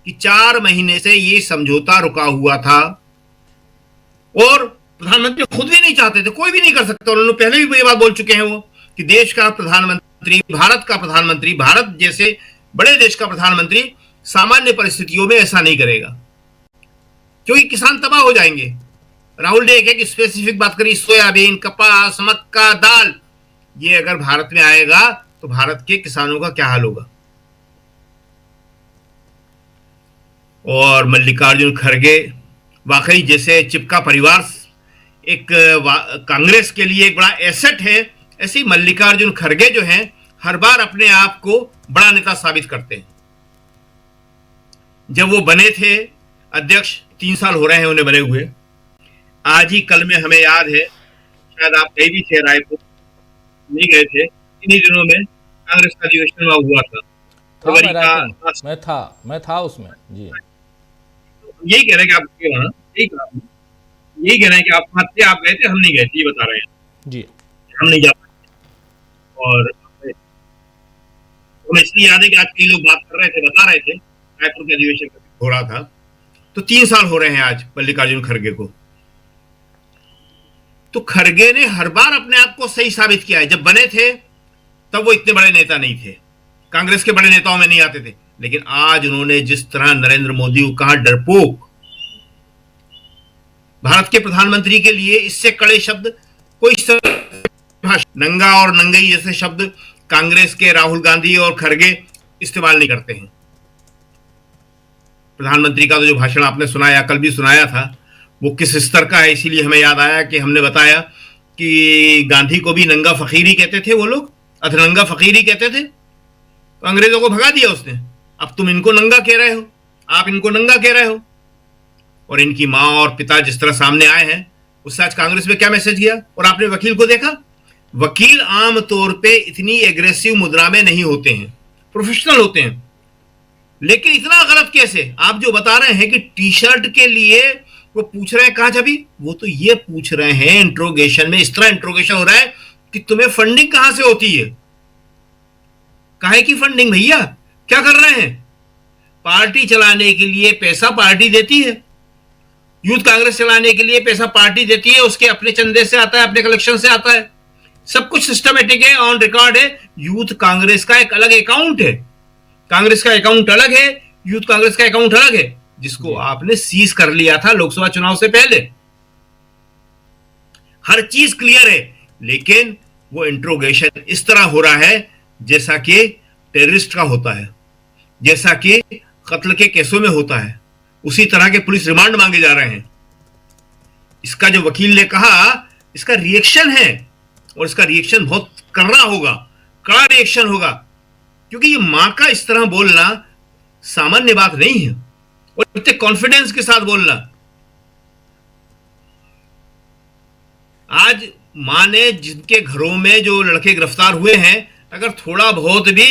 कि 4 महीने से ये समझौता रुका हुआ था और प्रधानमंत्री खुद भी नहीं चाहते थे, कोई भी नहीं कर सकता। उन्होंने पहले भी ये बात बोल चुके हैं वो कि देश का प्रधानमंत्री, भारत का प्रधानमंत्री, भारत जैसे बड़े देश का प्रधानमंत्री सामान्य परिस्थितियों में ऐसा नहीं करेगा क्योंकि किसान तबाह हो जाएंगे। राहुल ने एक स्पेसिफिक बात करी, सोयाबीन, कपास, मक्का, दाल, ये अगर भारत में आएगा तो भारत के किसानों का क्या हाल होगा। और मल्लिकार्जुन खड़गे वाकई जैसे चिप का परिवार एक कांग्रेस के लिए एक बड़ा एसेट है, ऐसे ही मल्लिकार्जुन खड़गे जो हैं हर बार अपने आप को बड़ा नेता साबित करते हैं। जब वो बने थे अध्यक्ष, 3 साल हो रहे हैं उन्हें बने हुए, आज ही कल में हमें याद है, शायद आप गए भी थे रायपुर, नहीं गए थे, इन्हीं दिनों में कांग्रेस का अधिवेशन हुआ था। मैं था उसमें जी। यही कह रहे हैं कि आप वहां, यही कह रहे हैं कि आप वहां थे, आप गए थे, हम नहीं गए थे, ये बता रहे हैं जी, हम नहीं जा पाए। और हमें इसलिए याद है कि आज कई लोग बात कर रहे थे, बता रहे थे रायपुर के अधिवेशन हो रहा था। तो 3 साल हो रहे हैं आज मल्लिकार्जुन खड़गे को। तो खड़गे ने हर बार अपने आप को सही साबित किया है। जब बने थे तब वो इतने बड़े नेता नहीं थे, कांग्रेस के बड़े नेताओं में नहीं आते थे, लेकिन आज उन्होंने जिस तरह नरेंद्र मोदी को कहा डरपोक, भारत के प्रधानमंत्री के लिए इससे कड़े शब्द कोई नंगा और नंगई जैसे शब्द कांग्रेस के राहुल गांधी और खड़गे इस्तेमाल नहीं करते हैं। प्रधानमंत्री का तो जो भाषण आपने सुनाया, कल भी सुनाया था, वो किस स्तर का है, इसीलिए हमें याद आया कि हमने बताया कि गांधी को भी नंगा फकीरी कहते थे वो लोग, अधनंगा फकीरी कहते थे, तो अंग्रेजों को भगा दिया उसने। अब तुम इनको नंगा कह रहे हो, आप इनको नंगा कह रहे हो। और इनकी माँ और पिता जिस तरह सामने आए हैं, उससे आज कांग्रेस में क्या मैसेज गया। और आपने वकील को देखा, वकील आम तौर पे इतनी एग्रेसिव मुद्रा में नहीं होते हैं, प्रोफेशनल होते हैं, लेकिन इतना गलत कैसे। आप जो बता रहे हैं कि टी शर्ट के लिए वो पूछ रहे हैं कहां छवि, वो तो ये पूछ रहे हैं इंट्रोगेशन में, इस तरह इंट्रोगेशन हो रहा है कि तुम्हें फंडिंग कहां से होती है, काहे की फंडिंग भैया, क्या कर रहे हैं। पार्टी चलाने के लिए पैसा पार्टी देती है, यूथ कांग्रेस चलाने के लिए पैसा पार्टी देती है, उसके अपने चंदे से आता है, अपने कलेक्शन से आता है, सब कुछ सिस्टमेटिक है, ऑन रिकॉर्ड है। यूथ कांग्रेस का एक अलग अकाउंट है, कांग्रेस का अकाउंट अलग है, यूथ कांग्रेस का अकाउंट अलग है, जिसको आपने सीज कर लिया था लोकसभा चुनाव से पहले। हर चीज क्लियर है, लेकिन वो इंट्रोगेशन इस तरह हो रहा है जैसा कि टेररिस्ट का होता है, जैसा कि कत्ल के केसों में होता है, उसी तरह के पुलिस रिमांड मांगे जा रहे हैं। इसका जो वकील ने कहा, इसका रिएक्शन है, और इसका रिएक्शन बहुत करना होगा, कड़ा रिएक्शन होगा, क्योंकि ये मां का इस तरह बोलना सामान्य बात नहीं है, और इतने कॉन्फिडेंस के साथ बोलना। आज मां ने जिनके घरों में जो लड़के गिरफ्तार हुए हैं, अगर थोड़ा बहुत भी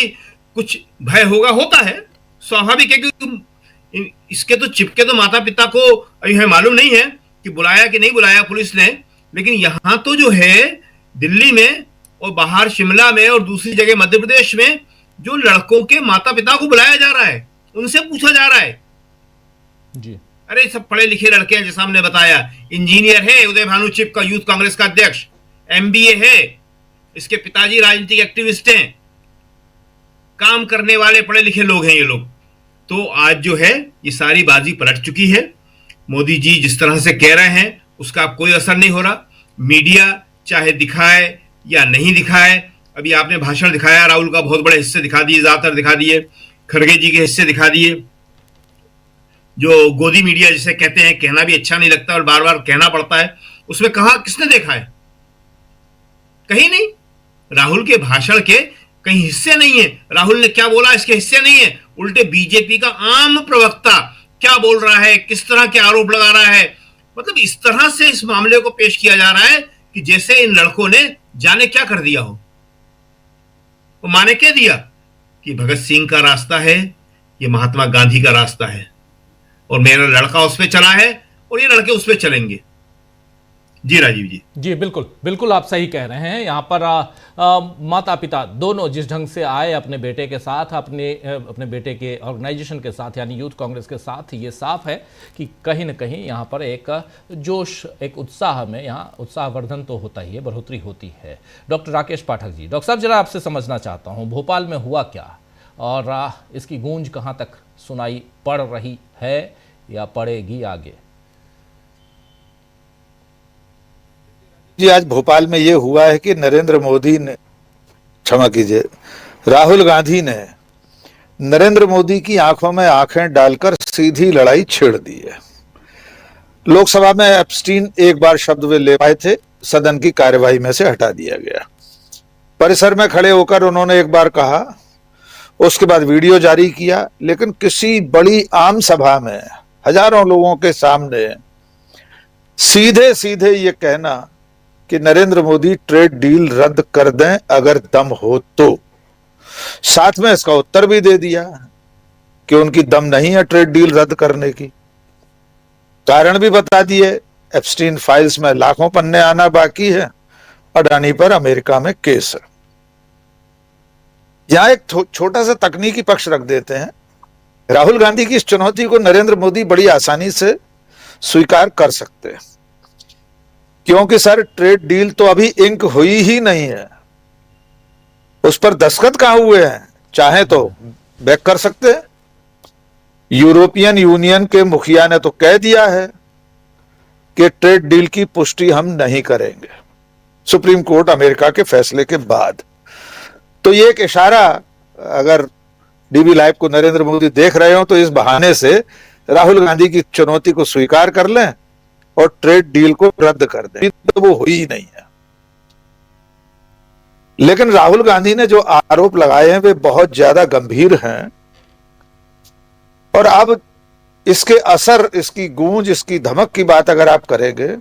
कुछ भय होगा, होता है, स्वाभाविक है, क्योंकि इसके तो चिपके तो माता पिता को अभी हमें मालूम नहीं है कि बुलाया कि नहीं बुलाया पुलिस ने, लेकिन यहां तो जो है दिल्ली में और बाहर शिमला में और दूसरी जगह मध्य प्रदेश में जो लड़कों के माता पिता को बुलाया जा रहा है, उनसे पूछा जा रहा है जी, अरे सब पढ़े लिखे लड़के हैं, जैसा हमने बताया, इंजीनियर है उदय भानु चिप का, यूथ कांग्रेस का अध्यक्ष, एमबीए है, इसके पिताजी राजनीतिक एक्टिविस्ट हैं, काम करने वाले पढ़े लिखे लोग हैं ये लोग। तो आज जो है ये सारी बाजी पलट चुकी है। मोदी जी जिस तरह से कह रहे हैं उसका कोई असर नहीं हो रहा। मीडिया चाहे दिखाए या नहीं दिखाए, अभी आपने भाषण दिखाया, राहुल का बहुत बड़े हिस्से दिखा दिए, ज्यादातर दिखा दिए, खड़गे जी के हिस्से दिखा दिए। जो गोदी मीडिया जिसे कहते हैं, कहना भी अच्छा नहीं लगता और बार बार कहना पड़ता है, उसमें कहा किसने देखा है, कहीं नहीं। राहुल के भाषण के कहीं हिस्से नहीं है, राहुल ने क्या बोला इसके हिस्से नहीं है। उल्टे बीजेपी का आम प्रवक्ता क्या बोल रहा है, किस तरह के आरोप लगा रहा है, मतलब इस तरह से इस मामले को पेश किया जा रहा है कि जैसे इन लड़कों ने जाने क्या कर दिया हो। वो माने कह दिया कि भगत सिंह का रास्ता है, ये महात्मा गांधी का रास्ता है, और मेरा लड़का उस पर चला है और ये लड़के उस पर चलेंगे। जी राजीव जी, जी बिल्कुल बिल्कुल आप सही कह रहे हैं। यहाँ पर माता पिता दोनों जिस ढंग से आए अपने बेटे के साथ, अपने बेटे के ऑर्गेनाइजेशन के साथ, यानी यूथ कांग्रेस के साथ, ये साफ है कि कहीं ना कहीं यहाँ पर एक जोश, एक उत्साह में यहाँ उत्साहवर्धन तो होता ही है, बढ़ोतरी होती है। डॉक्टर राकेश पाठक जी, डॉक्टर साहब जरा आपसे समझना चाहता हूँ, भोपाल में हुआ क्या और इसकी गूंज कहाँ तक सुनाई पड़ रही है या पड़ेगी आगे? जी, आज भोपाल में ये हुआ है कि नरेंद्र मोदी ने, क्षमा कीजिए, राहुल गांधी ने नरेंद्र मोदी की आंखों में आंखें डालकर सीधी लड़ाई छेड़ दी है। लोकसभा में एब्स्टीन एक बार शब्द वे ले पाए थे, सदन की कार्यवाही में से हटा दिया गया। परिसर में खड़े होकर उन्होंने एक बार कहा, उसके बाद वीडियो जारी किया, लेकिन किसी बड़ी आम सभा में हजारों लोगों के सामने सीधे सीधे ये कहना कि नरेंद्र मोदी ट्रेड डील रद्द कर दें अगर दम हो तो, साथ में इसका उत्तर भी दे दिया कि उनकी दम नहीं है ट्रेड डील रद्द करने की। कारण भी बता दिए, एप्स्टीन फाइल्स में लाखों पन्ने आना बाकी है, अडानी पर अमेरिका में केस है। यहां एक छोटा सा तकनीकी पक्ष रख देते हैं। राहुल गांधी की इस चुनौती को नरेंद्र मोदी बड़ी आसानी से स्वीकार कर सकते हैं, क्योंकि सर ट्रेड डील तो अभी इंक हुई ही नहीं है, उस पर दस्तखत कहां हुए हैं, चाहे तो बैक कर सकते हैं। यूरोपियन यूनियन के मुखिया ने तो कह दिया है कि ट्रेड डील की पुष्टि हम नहीं करेंगे। सुप्रीम कोर्ट अमेरिका के फैसले के बाद। तो ये एक इशारा, अगर डीबी लाइव को नरेंद्र मोदी देख रहे हो तो इस बहाने से राहुल गांधी की चुनौती को स्वीकार कर लें और ट्रेड डील को रद्द कर दें, तो वो हुई ही नहीं है। लेकिन राहुल गांधी ने जो आरोप लगाए हैं वे बहुत ज्यादा गंभीर हैं, और अब इसके असर, इसकी गूंज, इसकी धमक की बात अगर आप करेंगे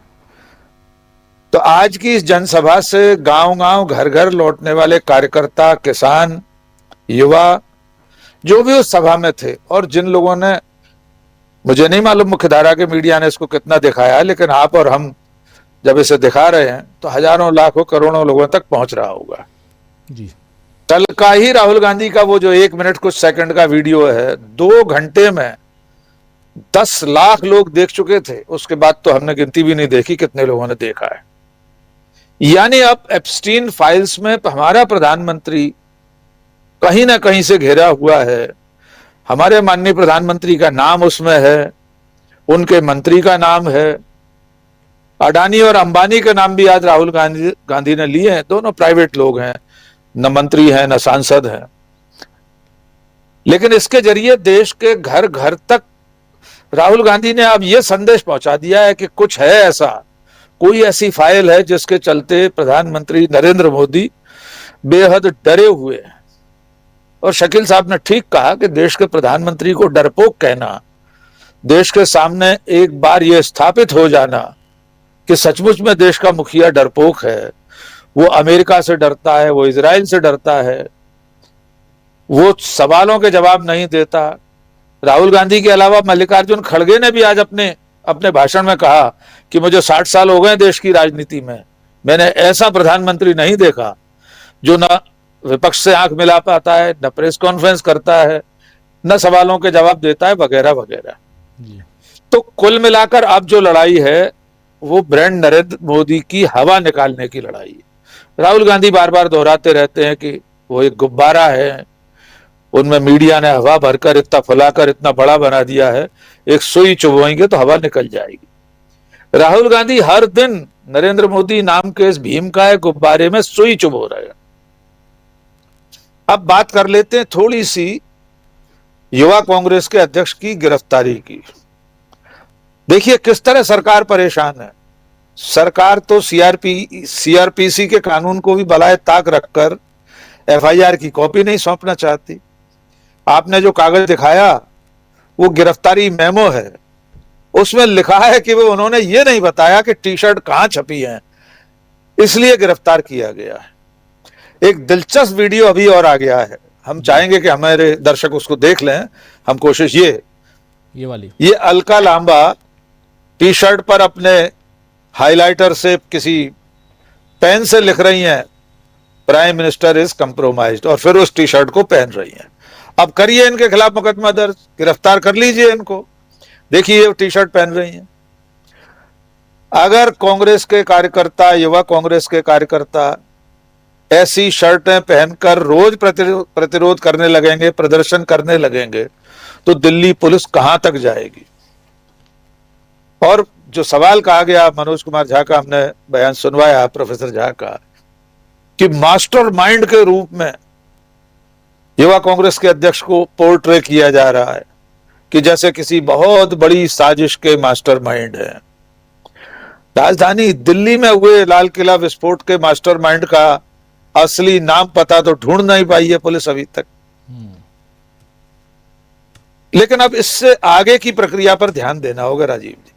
तो आज की इस जनसभा से गांव-गांव, घर-घर लौटने वाले कार्यकर्ता, किसान, युवा जो भी उस सभा में थे, और जिन लोगों ने, मुझे नहीं मालूम मुख्यधारा के मीडिया ने इसको कितना दिखाया है, लेकिन आप और हम जब इसे दिखा रहे हैं तो हजारों, लाखों, करोड़ों लोगों तक पहुंच रहा होगा जी। कल का ही राहुल गांधी का वो जो 1 मिनट कुछ सेकंड का वीडियो है, 2 घंटे में 10 लाख लोग देख चुके थे। उसके बाद तो हमने गिनती भी नहीं देखी कितने लोगों ने देखा है। यानी अब एप्स्टीन फाइल्स में हमारा प्रधानमंत्री कहीं ना कहीं से घिरा हुआ है। हमारे माननीय प्रधानमंत्री का नाम उसमें है, उनके मंत्री का नाम है, अडानी और अंबानी के नाम भी आज राहुल गांधी ने लिए हैं। दोनों प्राइवेट लोग हैं, न मंत्री हैं न सांसद हैं। लेकिन इसके जरिए देश के घर घर तक राहुल गांधी ने अब यह संदेश पहुंचा दिया है कि कुछ है ऐसा, कोई ऐसी फाइल है जिसके चलते प्रधानमंत्री नरेंद्र मोदी बेहद डरे हुए हैं। और शकील साहब ने ठीक कहा कि देश के प्रधानमंत्री को डरपोक कहना, देश के सामने एक बार यह स्थापित हो जाना कि सचमुच में देश का मुखिया डरपोक है, वो अमेरिका से डरता है, वो इजराइल से डरता है, वो सवालों के जवाब नहीं देता। राहुल गांधी के अलावा मल्लिकार्जुन खड़गे ने भी आज अपने भाषण में कहा कि मुझे 60 साल हो गए देश की राजनीति में, मैंने ऐसा प्रधानमंत्री नहीं देखा जो न विपक्ष से आंख मिला पाता है, न प्रेस कॉन्फ्रेंस करता है, न सवालों के जवाब देता है, वगैरह वगैरह। तो कुल मिलाकर अब जो लड़ाई है वो ब्रांड नरेंद्र मोदी की हवा निकालने की लड़ाई है। राहुल गांधी बार बार दोहराते रहते हैं कि वो एक गुब्बारा है, उनमें मीडिया ने हवा भरकर, इतना फुलाकर, इतना बड़ा बना दिया है, एक सुई चुभोएंगे तो हवा निकल जाएगी। राहुल गांधी हर दिन नरेंद्र मोदी नाम के इस भीम का गुब्बारे में सुई चुभो रहे हैं। अब बात कर लेते हैं थोड़ी सी युवा कांग्रेस के अध्यक्ष की गिरफ्तारी की। देखिए किस तरह सरकार परेशान है। सरकार तो सीआरपीसी के कानून को भी बलाए ताक रखकर एफआईआर की कॉपी नहीं सौंपना चाहती। आपने जो कागज दिखाया वो गिरफ्तारी मेमो है, उसमें लिखा है कि वो उन्होंने ये नहीं बताया कि टी शर्ट कहां छपी है, इसलिए गिरफ्तार किया गया है। एक दिलचस्प वीडियो अभी और आ गया है, हम चाहेंगे कि हमारे दर्शक उसको देख लें। हम कोशिश ये वाली, ये अलका लांबा टी शर्ट पर अपने हाइलाइटर से किसी पेन से लिख रही हैं प्राइम मिनिस्टर इज कंप्रोमाइज्ड, और फिर उस टी शर्ट को पहन रही हैं। अब करिए इनके खिलाफ मुकदमा दर्ज, गिरफ्तार कर लीजिए इनको। देखिए ये टी शर्ट पहन रही हैं। अगर कांग्रेस के कार्यकर्ता, युवा कांग्रेस के कार्यकर्ता ऐसी शर्टें पहनकर रोज प्रतिरोध करने लगेंगे, प्रदर्शन करने लगेंगे, तो दिल्ली पुलिस कहां तक जाएगी। और जो सवाल कहा गया मनोज कुमार झा का, हमने बयान सुनवाया प्रोफेसर झा का, कि मास्टरमाइंड के रूप में युवा कांग्रेस के अध्यक्ष को पोर्ट्रे किया जा रहा है कि जैसे किसी बहुत बड़ी साजिश के मास्टरमाइंड है। राजधानी दिल्ली में हुए लाल किला विस्फोट के मास्टरमाइंड का असली नाम पता तो ढूंढ नहीं पाई है पुलिस अभी तक। लेकिन अब इससे आगे की प्रक्रिया पर ध्यान देना होगा राजीव जी।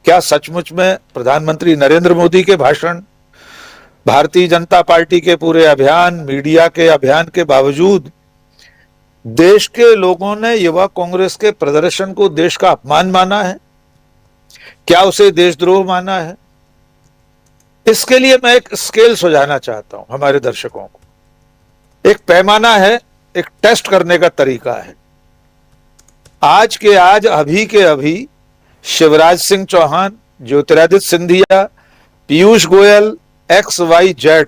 क्या सचमुच में प्रधानमंत्री नरेंद्र मोदी के भाषण, भारतीय जनता पार्टी के पूरे अभियान, मीडिया के अभियान के बावजूद देश के लोगों ने युवा कांग्रेस के प्रदर्शन को देश का अपमान माना है? क्या उसे देशद्रोह माना है? इसके लिए मैं एक स्केल सुझाना चाहता हूं हमारे दर्शकों को। एक पैमाना है, एक टेस्ट करने का तरीका है। आज के आज, अभी के अभी शिवराज सिंह चौहान, ज्योतिरादित्य सिंधिया, पीयूष गोयल, XYZ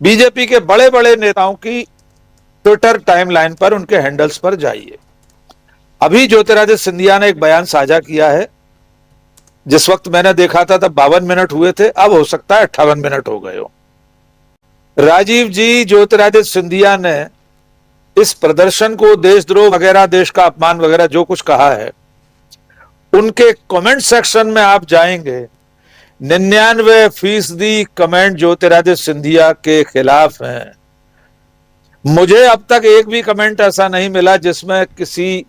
बीजेपी के बड़े बड़े नेताओं की ट्विटर टाइमलाइन पर, उनके हैंडल्स पर जाइए। अभी ज्योतिरादित्य सिंधिया ने एक बयान साझा किया है जिस वक्त मैंने देखा था तब 52 मिनट हुए थे, अब हो सकता है 58 मिनट हो गए हो। राजीव जी, ज्योतिरादित्य सिंधिया ने इस प्रदर्शन को देशद्रोह वगैरह, देश का अपमान वगैरह जो कुछ कहा है, उनके कमेंट सेक्शन में आप जाएंगे, 99% कमेंट ज्योतिरादित्य सिंधिया के खिलाफ हैं। मुझे अब तक एक भी कमेंट ऐसा नहीं मिला जिसमें किसी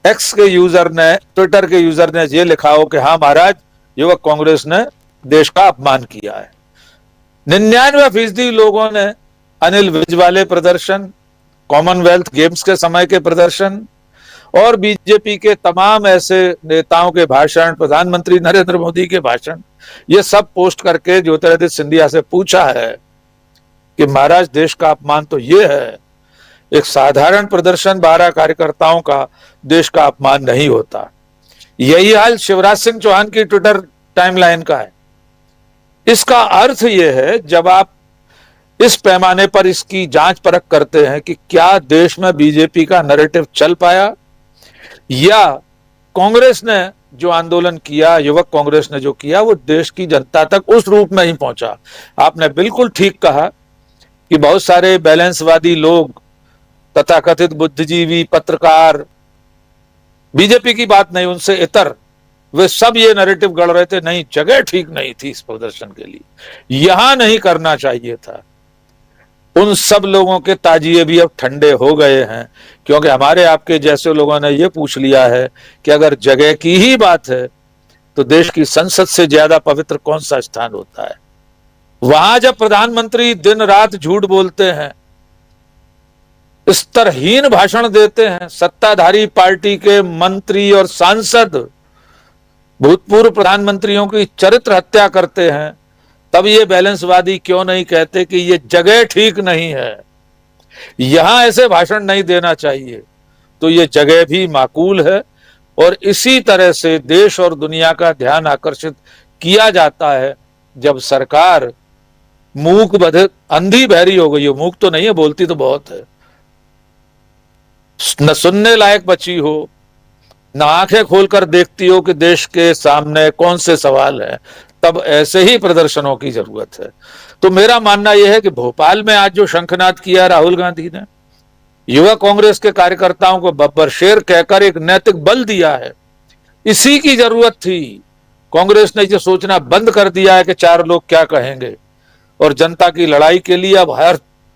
एक्स के यूजर ने, ट्विटर के यूजर ने ये लिखा हो कि हाँ महाराज, युवक कांग्रेस ने देश का अपमान किया है। 99% लोगों ने अनिल विज वाले प्रदर्शन, कॉमनवेल्थ गेम्स के समय के प्रदर्शन और बीजेपी के तमाम ऐसे नेताओं के भाषण, प्रधानमंत्री नरेंद्र मोदी के भाषण, ये सब पोस्ट करके ज्योतिरादित्य सिंधिया से पूछा है कि महाराज देश का अपमान तो ये है, एक साधारण प्रदर्शन 12 कार्यकर्ताओं का देश का अपमान नहीं होता। यही हाल शिवराज सिंह चौहान की ट्विटर टाइमलाइन का है। इसका अर्थ यह है, जब आप इस पैमाने पर इसकी जांच परख करते हैं कि क्या देश में बीजेपी का नैरेटिव चल पाया या कांग्रेस ने जो आंदोलन किया, युवक कांग्रेस ने जो किया, वो देश की जनता तक उस रूप में ही पहुंचा। आपने बिल्कुल ठीक कहा कि बहुत सारे बैलेंसवादी लोग, तथाकथित बुद्धिजीवी, पत्रकार, बीजेपी की बात नहीं, उनसे इतर, वे सब ये नैरेटिव गढ़ रहे थे, नहीं जगह ठीक नहीं थी इस प्रदर्शन के लिए, यहां नहीं करना चाहिए था। उन सब लोगों के ताजिए भी अब ठंडे हो गए हैं, क्योंकि हमारे आपके जैसे लोगों ने यह पूछ लिया है कि अगर जगह की ही बात है तो देश की संसद से ज्यादा पवित्र कौन सा स्थान होता है। वहां जब प्रधानमंत्री दिन रात झूठ बोलते हैं, स्तरहीन भाषण देते हैं, सत्ताधारी पार्टी के मंत्री और सांसद भूतपूर्व प्रधानमंत्रियों की चरित्र हत्या करते हैं, तब ये बैलेंसवादी क्यों नहीं कहते कि ये जगह ठीक नहीं है, यहां ऐसे भाषण नहीं देना चाहिए। तो ये जगह भी माकूल है और इसी तरह से देश और दुनिया का ध्यान आकर्षित किया जाता है जब सरकार मूक बधिर, अंधी बहरी हो गई हो। मूक तो नहीं है, बोलती तो बहुत है, न सुनने लायक बची हो, न आंखें खोलकर देखती हो कि देश के सामने कौन से सवाल है, तब ऐसे ही प्रदर्शनों की जरूरत है। तो मेरा मानना यह है कि भोपाल में आज जो शंखनाद किया राहुल गांधी ने, युवा कांग्रेस के कार्यकर्ताओं को बब्बर शेर कहकर एक नैतिक बल दिया है, इसी की जरूरत थी। कांग्रेस ने ये सोचना बंद कर दिया है कि 4 लोग क्या कहेंगे, और जनता की लड़ाई के लिए अब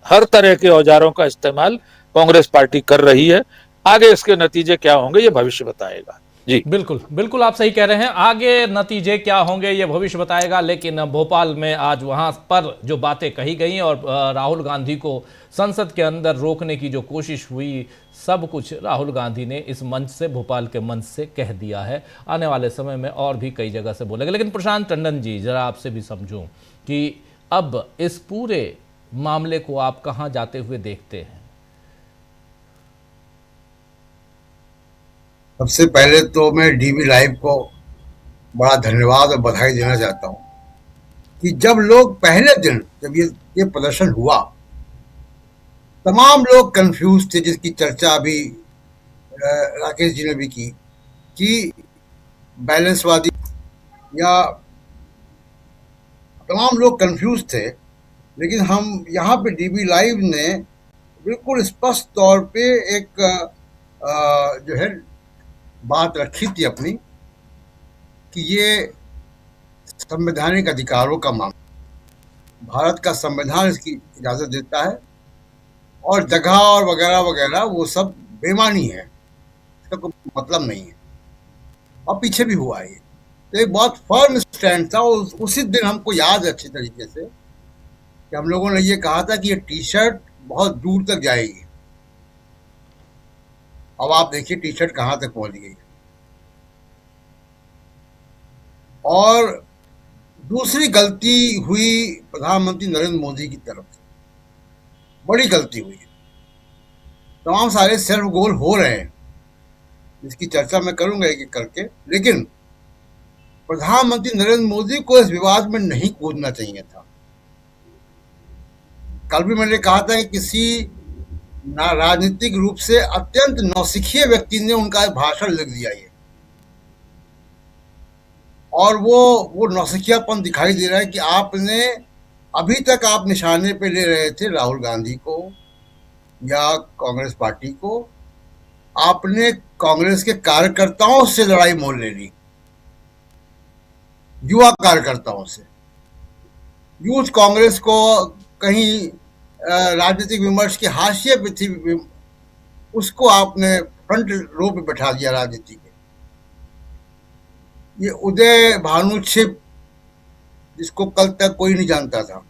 हर तरह के औजारों का इस्तेमाल कांग्रेस पार्टी कर रही है। आगे इसके नतीजे क्या होंगे ये भविष्य बताएगा। जी बिल्कुल बिल्कुल, आप सही कह रहे हैं, आगे नतीजे क्या होंगे ये भविष्य बताएगा। लेकिन भोपाल में आज वहां पर जो बातें कही गई और राहुल गांधी को संसद के अंदर रोकने की जो कोशिश हुई, सब कुछ राहुल गांधी ने इस मंच से, भोपाल के मंच से कह दिया है। आने वाले समय में और भी कई जगह से बोलेंगे। लेकिन प्रशांत टंडन जी, जरा आपसे भी समझूं कि अब इस पूरे मामले को आप कहां जाते हुए देखते हैं? सबसे पहले तो मैं डीवी लाइव को बड़ा धन्यवाद और बधाई देना चाहता हूं कि जब लोग पहले दिन जब ये प्रदर्शन हुआ, तमाम लोग कंफ्यूज थे, जिसकी चर्चा अभी राकेश जी ने भी की कि बैलेंसवादी या तमाम लोग कंफ्यूज थे। लेकिन हम यहाँ पे डीवी लाइव ने बिल्कुल स्पष्ट तौर पे एक जो है बात रखी थी अपनी कि ये संवैधानिक अधिकारों का मामला, भारत का संविधान इसकी इजाजत देता है और जगह और वगैरह वगैरह वो सब बेमानी है, इसका कोई मतलब नहीं है। और पीछे भी हुआ ये, तो एक बहुत फर्म स्टैंड था। उसी दिन हमको याद है अच्छी तरीके से कि हम लोगों ने ये कहा था कि ये टी शर्ट बहुत दूर तक जाएगी। अब आप देखिए टी शर्ट कहां तक पहुंच गई। और दूसरी गलती हुई प्रधानमंत्री नरेंद्र मोदी की तरफ से, बड़ी गलती हुई है। तमाम सारे सेल्फ गोल हो रहे हैं, जिसकी चर्चा मैं करूंगा एक एक करके, लेकिन प्रधानमंत्री नरेंद्र मोदी को इस विवाद में नहीं कूदना चाहिए था। कल भी मैंने कहा था कि किसी राजनीतिक रूप से अत्यंत नौसिखिए व्यक्ति ने उनका भाषण लिख दिया ये, और वो नौसिखियापन दिखाई दे रहा है कि आपने अभी तक आप निशाने पे ले रहे थे राहुल गांधी को या कांग्रेस पार्टी को, आपने कांग्रेस के कार्यकर्ताओं से लड़ाई मोल ले ली, युवा कार्यकर्ताओं से। यूथ कांग्रेस को कहीं राजनीतिक विमर्श के हाशिए पे थी, उसको आपने फ्रंट रो पे बैठा दिया राजनीति के। ये उदय भानु छिप, जिसको कल तक कोई नहीं जानता था,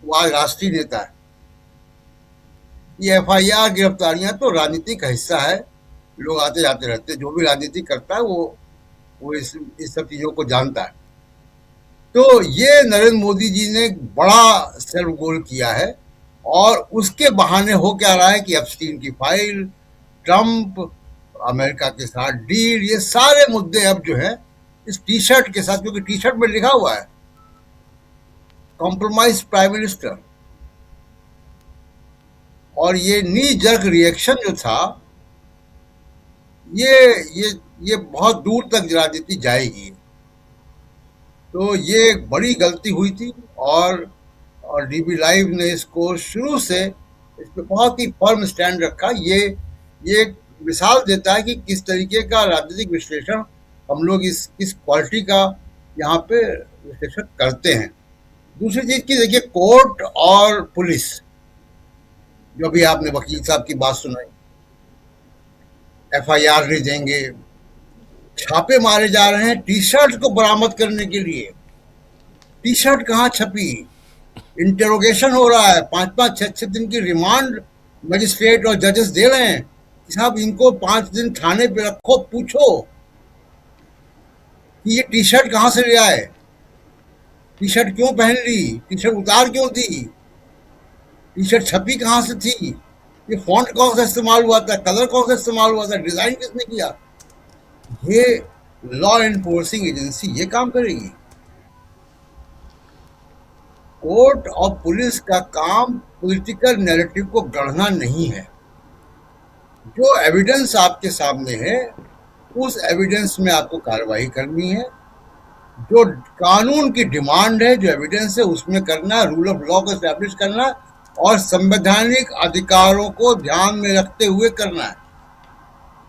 वो आज राष्ट्रीय नेता है। ये FIR गिरफ्तारियां तो राजनीति का हिस्सा है, लोग आते जाते रहते हैं, जो भी राजनीति करता है वो इस सब चीजों को जानता है। तो ये नरेंद्र मोदी जी ने बड़ा सेल्फ गोल किया है और उसके बहाने हो क्या रहा है कि एप्स्टीन की फाइल, ट्रंप, अमेरिका के साथ डील, ये सारे मुद्दे अब जो है इस टी शर्ट के साथ, क्योंकि टी शर्ट में लिखा हुआ है कॉम्प्रोमाइज प्राइम मिनिस्टर, और ये नी जर्क रिएक्शन जो था ये बहुत दूर तक राजनीति जाएगी। तो ये एक बड़ी गलती हुई थी और डीबी लाइव ने इसको शुरू से इस पे बहुत ही फर्म स्टैंड रखा। ये एक मिसाल देता है कि किस तरीके का राजनीतिक विश्लेषण हम लोग इस क्वालिटी का यहाँ पे विश्लेषण करते हैं। दूसरी चीज की देखिए, कोर्ट और पुलिस, जो भी आपने वकील साहब की बात सुनाई, FIR नहीं देंगे, छापे मारे जा रहे हैं टी शर्ट को बरामद करने के लिए। टी शर्ट कहाँ छपी, इंटेरोगेशन हो रहा है, 5-5, 6-6 दिन की रिमांड मजिस्ट्रेट और जजेस दे रहे हैं कि साहब इनको 5 दिन थाने पे रखो, पूछो कि ये टी शर्ट कहाँ से ले आए, टी शर्ट क्यों पहन ली, टी शर्ट उतार क्यों दी, टी शर्ट छपी कहाँ से थी, ये फॉन्ट कौन सा इस्तेमाल हुआ था, कलर कौन सा इस्तेमाल हुआ था, डिजाइन किसने किया। ये लॉ एनफोर्सिंग एजेंसी ये काम करेगी। कोर्ट और पुलिस का काम पॉलिटिकल नैरेटिव को गढ़ना नहीं है। जो एविडेंस आपके सामने है उस एविडेंस में आपको कार्रवाई करनी है। जो कानून की डिमांड है, जो एविडेंस है, उसमें करना, रूल ऑफ लॉ को एस्टैब्लिश करना और संवैधानिक अधिकारों को ध्यान में रखते हुए करना है।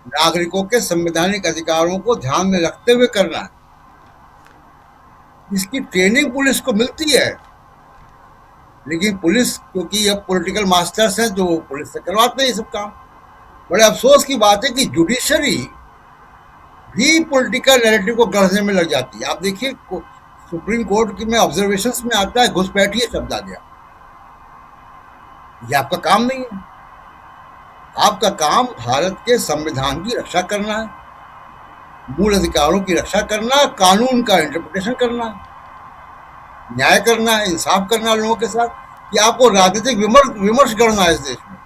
नागरिकों के संवैधानिक अधिकारों को ध्यान में रखते हुए करना है। इसकी ट्रेनिंग पुलिस को मिलती है, लेकिन पुलिस, क्योंकि अब पॉलिटिकल मास्टर्स हैं, जो पुलिस से करवाते हैं ये सब काम। बड़े अफसोस की बात है कि जुडिशरी भी पॉलिटिकल नैरेटिव को गढ़ने में लग जाती है। आप देखिए, सुप्रीम कोर्ट की में ऑब्जर्वेशंस में आता है घुसपैठिए शब्द आ गया। ये आपका काम नहीं है। आपका काम भारत के संविधान की रक्षा करना है, मूल अधिकारों की रक्षा करना, कानून का इंटरप्रिटेशन करना, न्याय करना है, इंसाफ करना लोगों के साथ, कि आपको राजनीतिक विमर्श करना है इस देश में।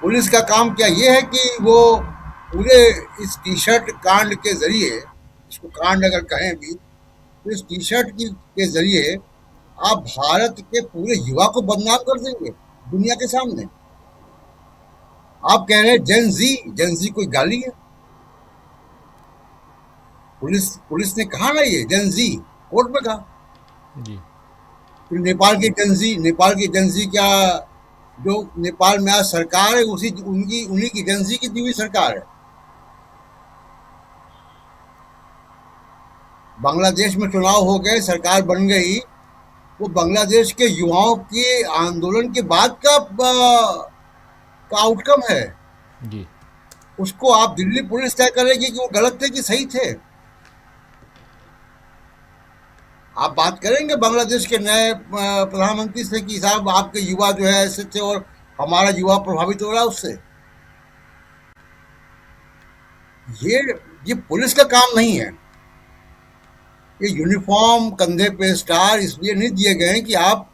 पुलिस का काम क्या ये है कि वो पूरे इस टी शर्ट कांड के जरिए, इसको कांड अगर कहें भी, तो इस टी शर्ट के जरिए आप भारत के पूरे युवा को बदनाम कर देंगे दुनिया के सामने। आप कह रहे हैं जेन जी कोई गाली है? पुलिस ने कहा ना ये जेन जी, कोर्ट में कहा जी। फिर नेपाल की जेन जी क्या, जो नेपाल में आज सरकार है उन्हीं की जेन जी की दी हुई सरकार है। बांग्लादेश में चुनाव हो गए, सरकार बन गई, वो बांग्लादेश के युवाओं के आंदोलन के बाद का आउटकम है जी। उसको आप दिल्ली पुलिस तय करेगी कि वो गलत थे कि सही थे। आप बात करेंगे बांग्लादेश के नए प्रधानमंत्री से कि साहब आपके युवा जो है ऐसे थे और हमारा युवा प्रभावित हो रहा है उससे। ये पुलिस का काम नहीं है। ये यूनिफॉर्म, कंधे पे स्टार इसलिए नहीं दिए गए हैं कि आप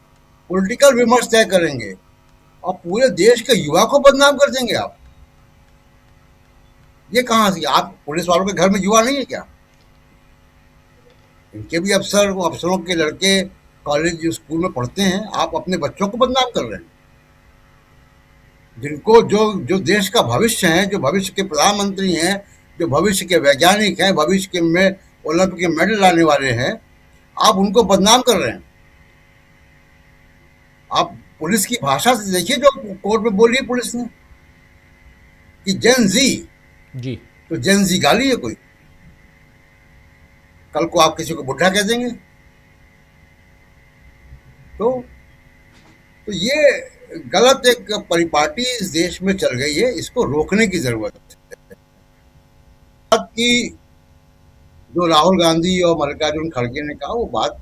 पॉलिटिकल विमर्श तय करेंगे और पूरे देश के युवा को बदनाम कर देंगे आप। ये कहां से? आप पुलिस वालों के घर में युवा नहीं है क्या? इनके भी अफसरों के लड़के कॉलेज स्कूल में पढ़ते हैं। आप अपने बच्चों को बदनाम कर रहे हैं, जिनको जो देश का भविष्य है, जो भविष्य के प्रधानमंत्री हैं, जो भविष्य के वैज्ञानिक हैं, भविष्य के में ओलंपिक के मेडल लाने वाले हैं, आप उनको बदनाम कर रहे हैं। आप पुलिस की भाषा से देखिए जो कोर्ट में बोली है पुलिस ने कि जेन जी, जी तो जेन जी गाली है कोई? कल को आप किसी को बुढ़ा कह देंगे तो ये गलत एक परिपाटी इस देश में चल गई है, इसको रोकने की जरूरत है। कि जो राहुल गांधी और मल्लिकार्जुन खड़गे ने कहा वो बात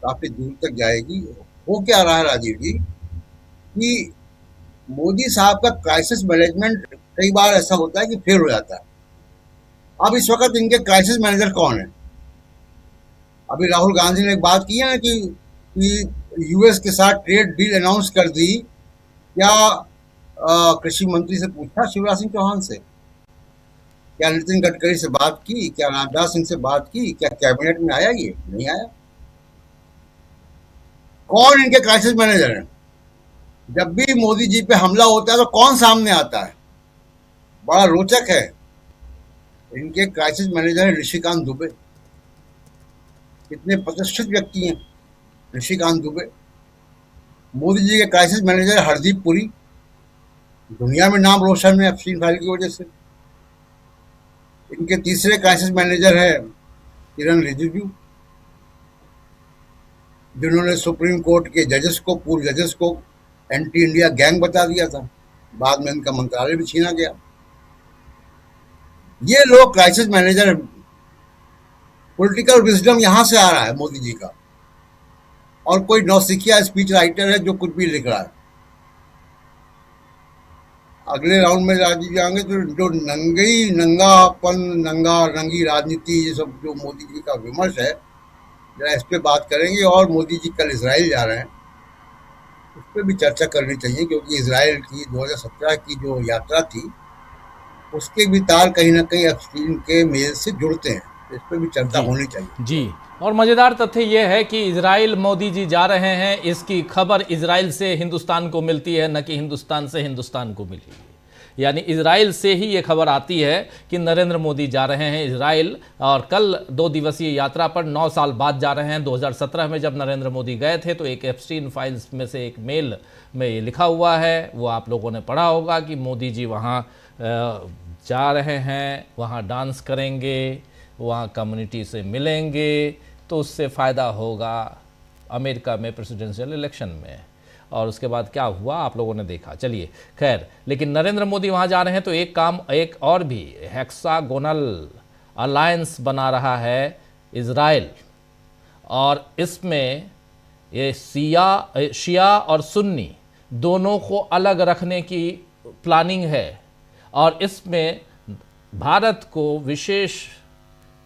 काफी दूर तक जाएगी। हो क्या रहा है राजीव जी कि मोदी साहब का क्राइसिस मैनेजमेंट कई बार ऐसा होता है कि फेल हो जाता है। अब इस वक्त इनके क्राइसिस मैनेजर कौन है? अभी राहुल गांधी ने एक बात की है ना कि यूएस के साथ ट्रेड डील अनाउंस कर दी। क्या कृषि मंत्री से पूछा शिवराज सिंह चौहान से? क्या नितिन गडकरी से बात की? क्या राजनाथ सिंह से बात की? क्या कैबिनेट में आया? ये नहीं आया। कौन इनके क्राइसिस मैनेजर हैं? जब भी मोदी जी पे हमला होता है तो कौन सामने आता है? बड़ा रोचक है। इनके क्राइसिस मैनेजर है ऋषिकांत दुबे। कितने प्रतिष्ठित व्यक्ति हैं ऋषिकांत दुबे। मोदी जी के क्राइसिस मैनेजर हरदीप पुरी, दुनिया में नाम रोशन है एफस्टीन फाइल की वजह से। इनके तीसरे क्राइसिस मैनेजर है किरण रिजिजू, जिन्होंने सुप्रीम कोर्ट के जजेस को, पूर्व जजेस को एंटी इंडिया गैंग बता दिया था। बाद में इनका मंत्रालय भी छीना गया। ये लोग क्राइसिस मैनेजर। पॉलिटिकल विजडम यहां से आ रहा है मोदी जी का। और कोई नौसिखिया स्पीच राइटर है जो कुछ भी लिख रहा है। अगले राउंड में राजीव जाएंगे तो जो नंगापन, नंगी राजनीति, ये सब जो मोदी जी का विमर्श है, जरा इस पे बात करेंगे। और मोदी जी कल इजराइल जा रहे हैं, उस पर भी चर्चा करनी चाहिए, क्योंकि इजराइल की 2017 की जो यात्रा थी उसके भी तार कहीं ना कहीं एप्स्टीन के मेल से जुड़ते हैं। इस पर भी चर्चा होनी चाहिए। जी। और मज़ेदार तथ्य यह है कि इजराइल मोदी जी जा रहे हैं, इसकी खबर इजराइल से हिंदुस्तान को मिलती है, न कि हिंदुस्तान से हिंदुस्तान को मिली। यानी इजराइल से ही ये खबर आती है कि नरेंद्र मोदी जा रहे हैं इजराइल, और कल 2 दिवसीय यात्रा पर 9 साल बाद जा रहे हैं। 2017 में जब नरेंद्र मोदी गए थे तो एक एप्स्टीन फाइल्स में से एक मेल में ये लिखा हुआ है, वो आप लोगों ने पढ़ा होगा कि मोदी जी वहाँ जा रहे हैं, वहाँ डांस करेंगे, वहाँ कम्युनिटी से मिलेंगे, तो उससे फ़ायदा होगा अमेरिका में प्रेसिडेंशियल इलेक्शन में। और उसके बाद क्या हुआ आप लोगों ने देखा। चलिए खैर, लेकिन नरेंद्र मोदी वहाँ जा रहे हैं तो एक और भी हेक्सागोनल अलायंस बना रहा है इजराइल, और इसमें ये शिया और सुन्नी दोनों को अलग रखने की प्लानिंग है। और इसमें भारत को विशेष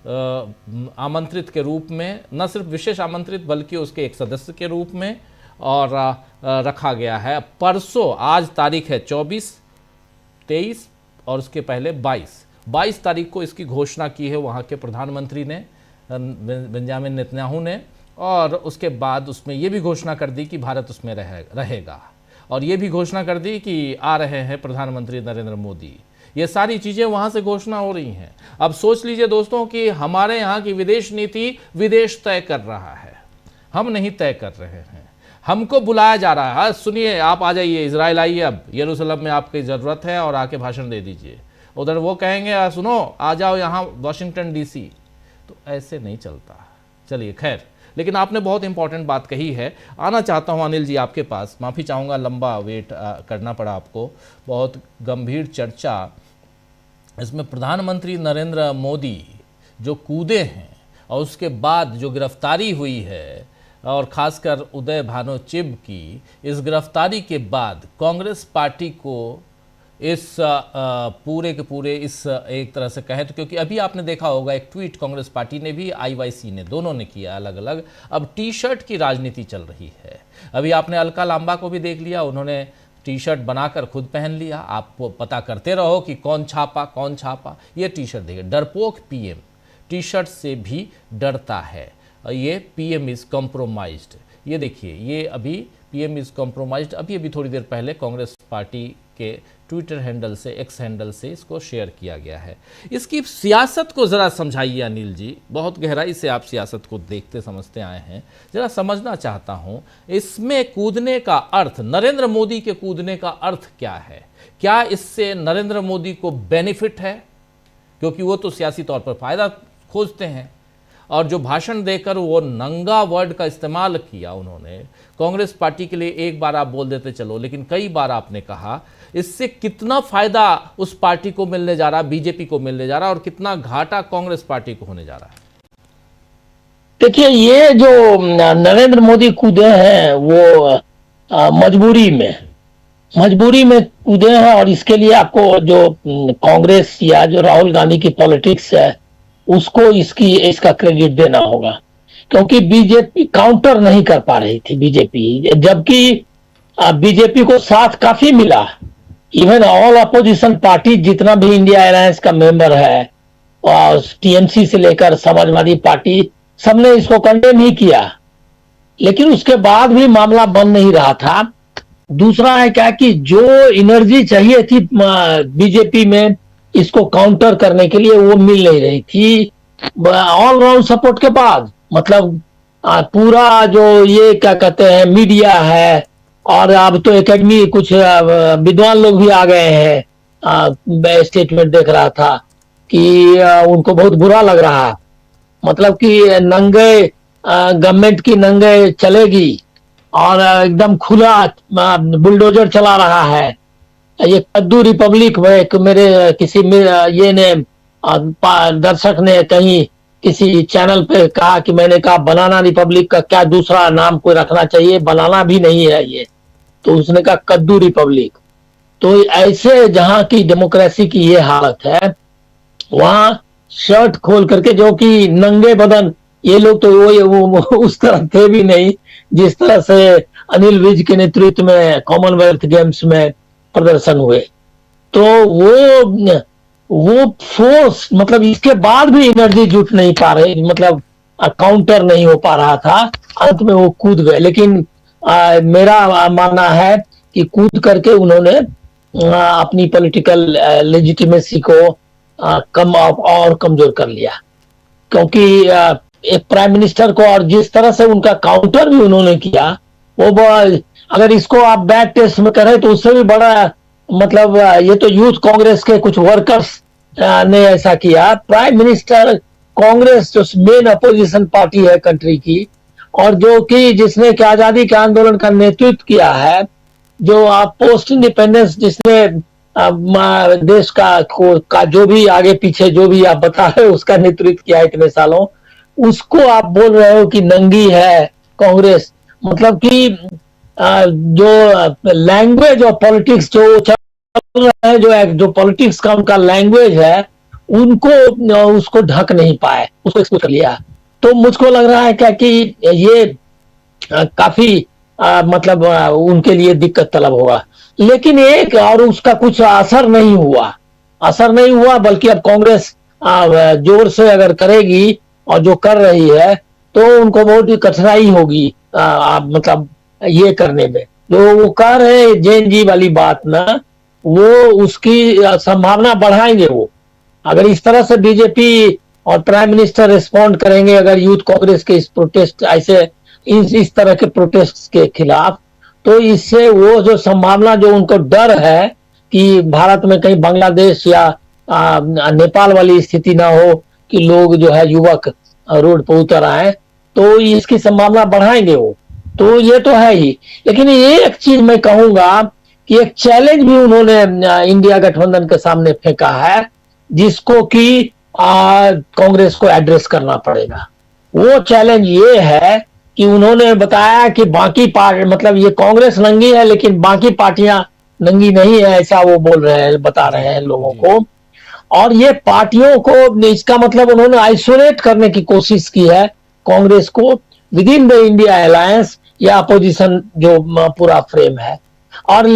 आमंत्रित के रूप में, न सिर्फ विशेष आमंत्रित बल्कि उसके एक सदस्य के रूप में और रखा गया है। परसों, आज तारीख है 24, 23 और उसके पहले 22 तारीख को इसकी घोषणा की है वहाँ के प्रधानमंत्री ने, बेंजामिन नेतन्याहू ने। और उसके बाद उसमें ये भी घोषणा कर दी कि भारत उसमें रहेगा, और ये भी घोषणा कर दी कि आ रहे हैं प्रधानमंत्री नरेंद्र मोदी। ये सारी चीज़ें वहाँ से घोषणा हो रही हैं। अब सोच लीजिए दोस्तों कि हमारे यहाँ की विदेश नीति विदेश तय कर रहा है, हम नहीं तय कर रहे हैं। हमको बुलाया जा रहा है, सुनिए आप आ जाइए, इजराइल आइए, अब यरूशलेम में आपकी ज़रूरत है और आके भाषण दे दीजिए। उधर वो कहेंगे सुनो आ जाओ यहाँ वाशिंगटन DC। तो ऐसे नहीं चलता। चलिए खैर, लेकिन आपने बहुत इंपॉर्टेंट बात कही है। आना चाहता हूँ अनिल जी आपके पास, माफ़ी चाहूँगा लंबा वेट करना पड़ा आपको। बहुत गंभीर चर्चा इसमें प्रधानमंत्री नरेंद्र मोदी जो कूदे हैं और उसके बाद जो गिरफ्तारी हुई है, और ख़ासकर उदय भानु चिब की इस गिरफ्तारी के बाद कांग्रेस पार्टी को इस पूरे के पूरे इस एक तरह से कहें तो, क्योंकि अभी आपने देखा होगा एक ट्वीट कांग्रेस पार्टी ने भी, IYC ने, दोनों ने किया अलग अलग। अब टी-शर्ट की राजनीति चल रही है। अभी आपने अलका लांबा को भी देख लिया, उन्होंने टी-शर्ट बनाकर खुद पहन लिया। आप पता करते रहो कि कौन छापा। ये टी-शर्ट देखिए, डरपोक PM टी-शर्ट से भी डरता है। ये PM इज़ कॉम्प्रोमाइज्ड। ये देखिए, ये अभी PM इज़ कॉम्प्रोमाइज्ड। अभी थोड़ी देर पहले कांग्रेस पार्टी के ट्विटर हैंडल से, एक्स हैंडल से इसको शेयर किया गया है। इसकी सियासत को ज़रा समझाइए अनिल जी, बहुत गहराई से आप सियासत को देखते समझते आए हैं, ज़रा समझना चाहता हूं इसमें कूदने का अर्थ, नरेंद्र मोदी के कूदने का अर्थ क्या है? क्या इससे नरेंद्र मोदी को बेनिफिट है? क्योंकि वो तो सियासी तौर पर फायदा खोजते हैं, और जो भाषण देकर वो नंगा वर्ड का इस्तेमाल किया उन्होंने कांग्रेस पार्टी के लिए, एक बार आप बोल देते चलो, लेकिन कई बार आपने कहा, इससे कितना फायदा उस पार्टी को मिलने जा रहा, बीजेपी को मिलने जा रहा, और कितना घाटा कांग्रेस पार्टी को होने जा रहा है? देखिए, ये जो नरेंद्र मोदी कूदे हैं वो मजबूरी में कूदे हैं, और इसके लिए आपको जो कांग्रेस या जो राहुल गांधी की पॉलिटिक्स है उसको इसका क्रेडिट देना होगा, क्योंकि बीजेपी काउंटर नहीं कर पा रही थी बीजेपी, जबकि बीजेपी को साथ काफी मिला। इवन ऑल अपोजिशन पार्टी जितना भी इंडिया अलायंस का मेंबर है, और टीएमसी से लेकर समाजवादी पार्टी, सबने इसको कंडेम ही किया, लेकिन उसके बाद भी मामला बन नहीं रहा था। दूसरा है क्या कि जो एनर्जी चाहिए थी बीजेपी में इसको काउंटर करने के लिए, वो मिल नहीं रही थी ऑल राउंड सपोर्ट के बाद। मतलब पूरा जो ये क्या कहते हैं मीडिया है, और अब तो एकेडमी कुछ विद्वान लोग भी आ गए हैं, स्टेटमेंट देख रहा था कि उनको बहुत बुरा लग रहा है, मतलब कि नंगे गवर्नमेंट की नंगे चलेगी और एकदम खुला बुलडोजर चला रहा है। ये कद्दू रिपब्लिक में मेरे किसी ये ने दर्शक ने कहीं किसी चैनल पे कहा कि मैंने कहा बनाना रिपब्लिक का क्या दूसरा नाम कोई रखना चाहिए, बनाना भी नहीं है ये, तो उसने कहा कद्दू रिपब्लिक। तो ऐसे जहां की डेमोक्रेसी की ये हालत है, वहां शर्ट खोल करके, जो कि नंगे बदन, ये लोग तो वो उस तरह थे भी नहीं जिस तरह से अनिल विज के नेतृत्व में कॉमनवेल्थ गेम्स में प्रदर्शन हुए। तो वो फोर्स, मतलब इसके बाद भी एनर्जी जुट नहीं पा रही, मतलब काउंटर नहीं हो पा रहा था, अंत में वो कूद गए। लेकिन मेरा मानना है कि कूद करके उन्होंने अपनी पॉलिटिकल लेजिटिमेसी को और कमजोर कर लिया, क्योंकि एक प्राइम मिनिस्टर को, और जिस तरह से उनका काउंटर भी उन्होंने किया, वो अगर इसको आप बैक टेस्ट में करें तो उससे भी बड़ा, मतलब ये तो यूथ कांग्रेस के कुछ वर्कर्स ने ऐसा किया। प्राइम मिनिस्टर, कांग्रेस जो मेन अपोजिशन पार्टी है कंट्री की, और जो कि जिसने कि आजादी के आंदोलन का नेतृत्व किया है, जो आप पोस्ट इंडिपेंडेंस जिसने देश का जो भी आगे पीछे जो भी आप बता रहे हो उसका नेतृत्व किया है इतने सालों, उसको आप बोल रहे हो कि नंगी है कांग्रेस। मतलब कि जो लैंग्वेज और पॉलिटिक्स जो चल रहे हैं, जो पॉलिटिक्स का उनका लैंग्वेज है, उनको उसको ढक नहीं पाए, उसको एक्सपोज कर लिया। तो मुझको लग रहा है क्या कि ये काफी मतलब उनके लिए दिक्कत तलब होगा। लेकिन एक और उसका कुछ असर नहीं हुआ, बल्कि अब कांग्रेस जोर से अगर करेगी और जो कर रही है तो उनको बहुत ही कठिनाई होगी मतलब ये करने में। जो वो कह रहे जैन जी वाली बात ना, वो उसकी संभावना बढ़ाएंगे। वो अगर इस तरह से बीजेपी और प्राइम मिनिस्टर रिस्पॉन्ड करेंगे अगर यूथ कांग्रेस के इस प्रोटेस्ट, ऐसे इस तरह के प्रोटेस्ट के खिलाफ, तो इससे वो जो संभावना, जो उनको डर है कि भारत में कहीं बांग्लादेश या नेपाल वाली स्थिति ना हो कि लोग जो है युवक रोड पर उतर आए, तो इसकी संभावना बढ़ाएंगे वो। तो ये तो है ही। लेकिन ये एक चीज मैं कहूंगा कि एक चैलेंज भी उन्होंने इंडिया गठबंधन के सामने फेंका है, जिसको कि कांग्रेस को एड्रेस करना पड़ेगा। वो चैलेंज ये है कि उन्होंने बताया कि बाकी पार्टी, मतलब ये कांग्रेस नंगी है लेकिन बाकी पार्टियां नंगी नहीं है, ऐसा वो बोल रहे हैं, बता रहे हैं लोगों को। और ये पार्टियों को, इसका मतलब उन्होंने आइसोलेट करने की कोशिश की है कांग्रेस को with in the India alliance या अपोजिशन जो पूरा फ्रेम है। और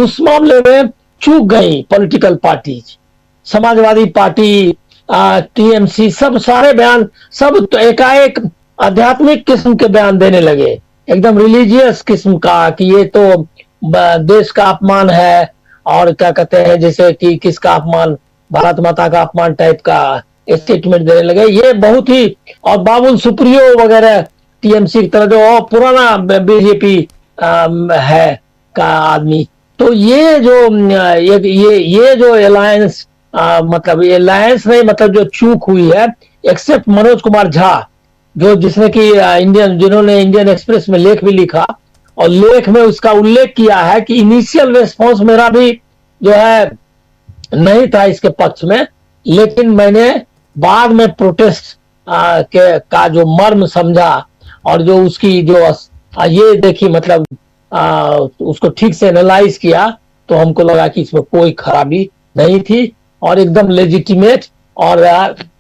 उस मामले में चूक गई political parties, Samajwadi party, TMC, सब सारे बयान, सब तो एकाएक आध्यात्मिक किस्म के बयान देने लगे, एकदम रिलीजियस किस्म का, कि ये तो देश का अपमान है और क्या कहते हैं जैसे कि किसका अपमान, भारत माता का अपमान टाइप का स्टेटमेंट देने लगे। ये बहुत ही, और बाबुल सुप्रियो वगैरह टीएमसी की तरह जो पुराना बीजेपी है का आदमी, तो ये जो ये जो अलायंस मतलब अलायंस नहीं, मतलब जो चूक हुई है, एक्सेप्ट मनोज कुमार झा जो जिसने कि जिन्होंने इंडियन एक्सप्रेस में लेख भी लिखा और लेख में उसका उल्लेख किया है कि इनिशियल रिस्पांस मेरा भी जो है नहीं था इसके पक्ष में, लेकिन मैंने बाद में प्रोटेस्ट का जो मर्म समझा और जो उसकी जो ये देखी मतलब उसको ठीक से एनालाइज किया, तो हमको लगा कि इसमें कोई खराबी नहीं थी और एकदम लेजिटिमेट और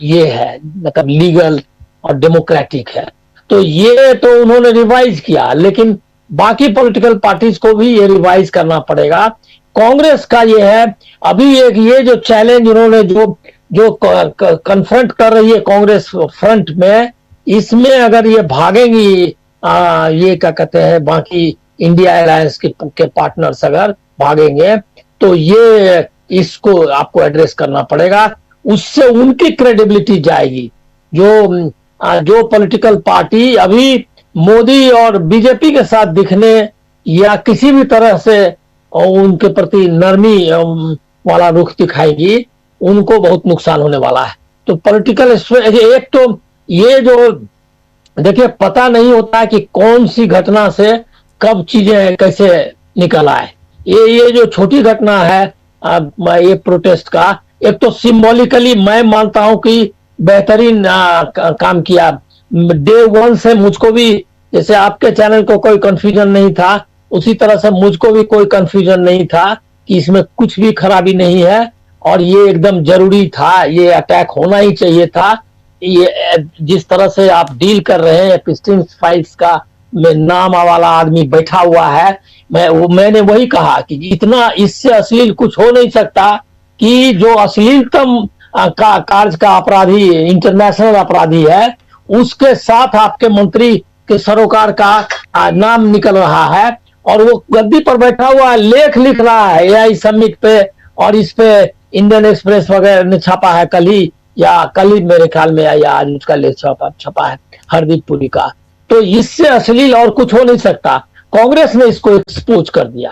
ये है मतलब लीगल और डेमोक्रेटिक है। तो ये तो उन्होंने रिवाइज किया, लेकिन बाकी पॉलिटिकल पार्टीज को भी ये रिवाइज करना पड़ेगा। कांग्रेस का ये है अभी एक ये जो चैलेंज उन्होंने जो कन्फ्रंट कर रही है कांग्रेस फ्रंट में, इसमें अगर ये भागेंगी ये क्या कहते हैं बाकी इंडिया अलायंस के पार्टनर्स अगर भागेंगे, तो ये इसको आपको एड्रेस करना पड़ेगा। उससे उनकी क्रेडिबिलिटी जाएगी। जो पॉलिटिकल पार्टी अभी मोदी और बीजेपी के साथ दिखने या किसी भी तरह से उनके प्रति नरमी वाला रुख दिखाएगी, उनको बहुत नुकसान होने वाला है। तो पॉलिटिकल एक तो ये जो देखिए पता नहीं होता कि कौन सी घटना से कब चीजें कैसे निकल आए। ये जो छोटी घटना है ये प्रोटेस्ट का, एक तो सिंबॉलिकली मैं मानता हूं कि बेहतरीन काम किया। डे वन से मुझको भी, जैसे आपके चैनल को कोई कंफ्यूजन नहीं था, उसी तरह से मुझको भी कोई कंफ्यूजन नहीं था कि इसमें कुछ भी खराबी नहीं है और ये एकदम जरूरी था, ये अटैक होना ही चाहिए था। ये जिस तरह से आप डील कर रहे हैं एपिस्टीन फाइल्स का में नाम वाला आदमी बैठा हुआ है, मैंने वही कहा कि इतना इससे अश्लील कुछ हो नहीं सकता कि जो अश्लीलतम कार्य का अपराधी इंटरनेशनल अपराधी है उसके साथ आपके मंत्री के सरोकार का नाम निकल रहा है और वो गद्दी पर बैठा हुआ है, लेख लिख रहा है एआई समिट पे, और इस पे इंडियन एक्सप्रेस वगैरह ने छापा है कल ही मेरे ख्याल में, या आज उसका लेख छपा है हरदीप पुरी का। तो इससे अश्लील और कुछ हो नहीं सकता। कांग्रेस ने इसको एक्सपोज कर दिया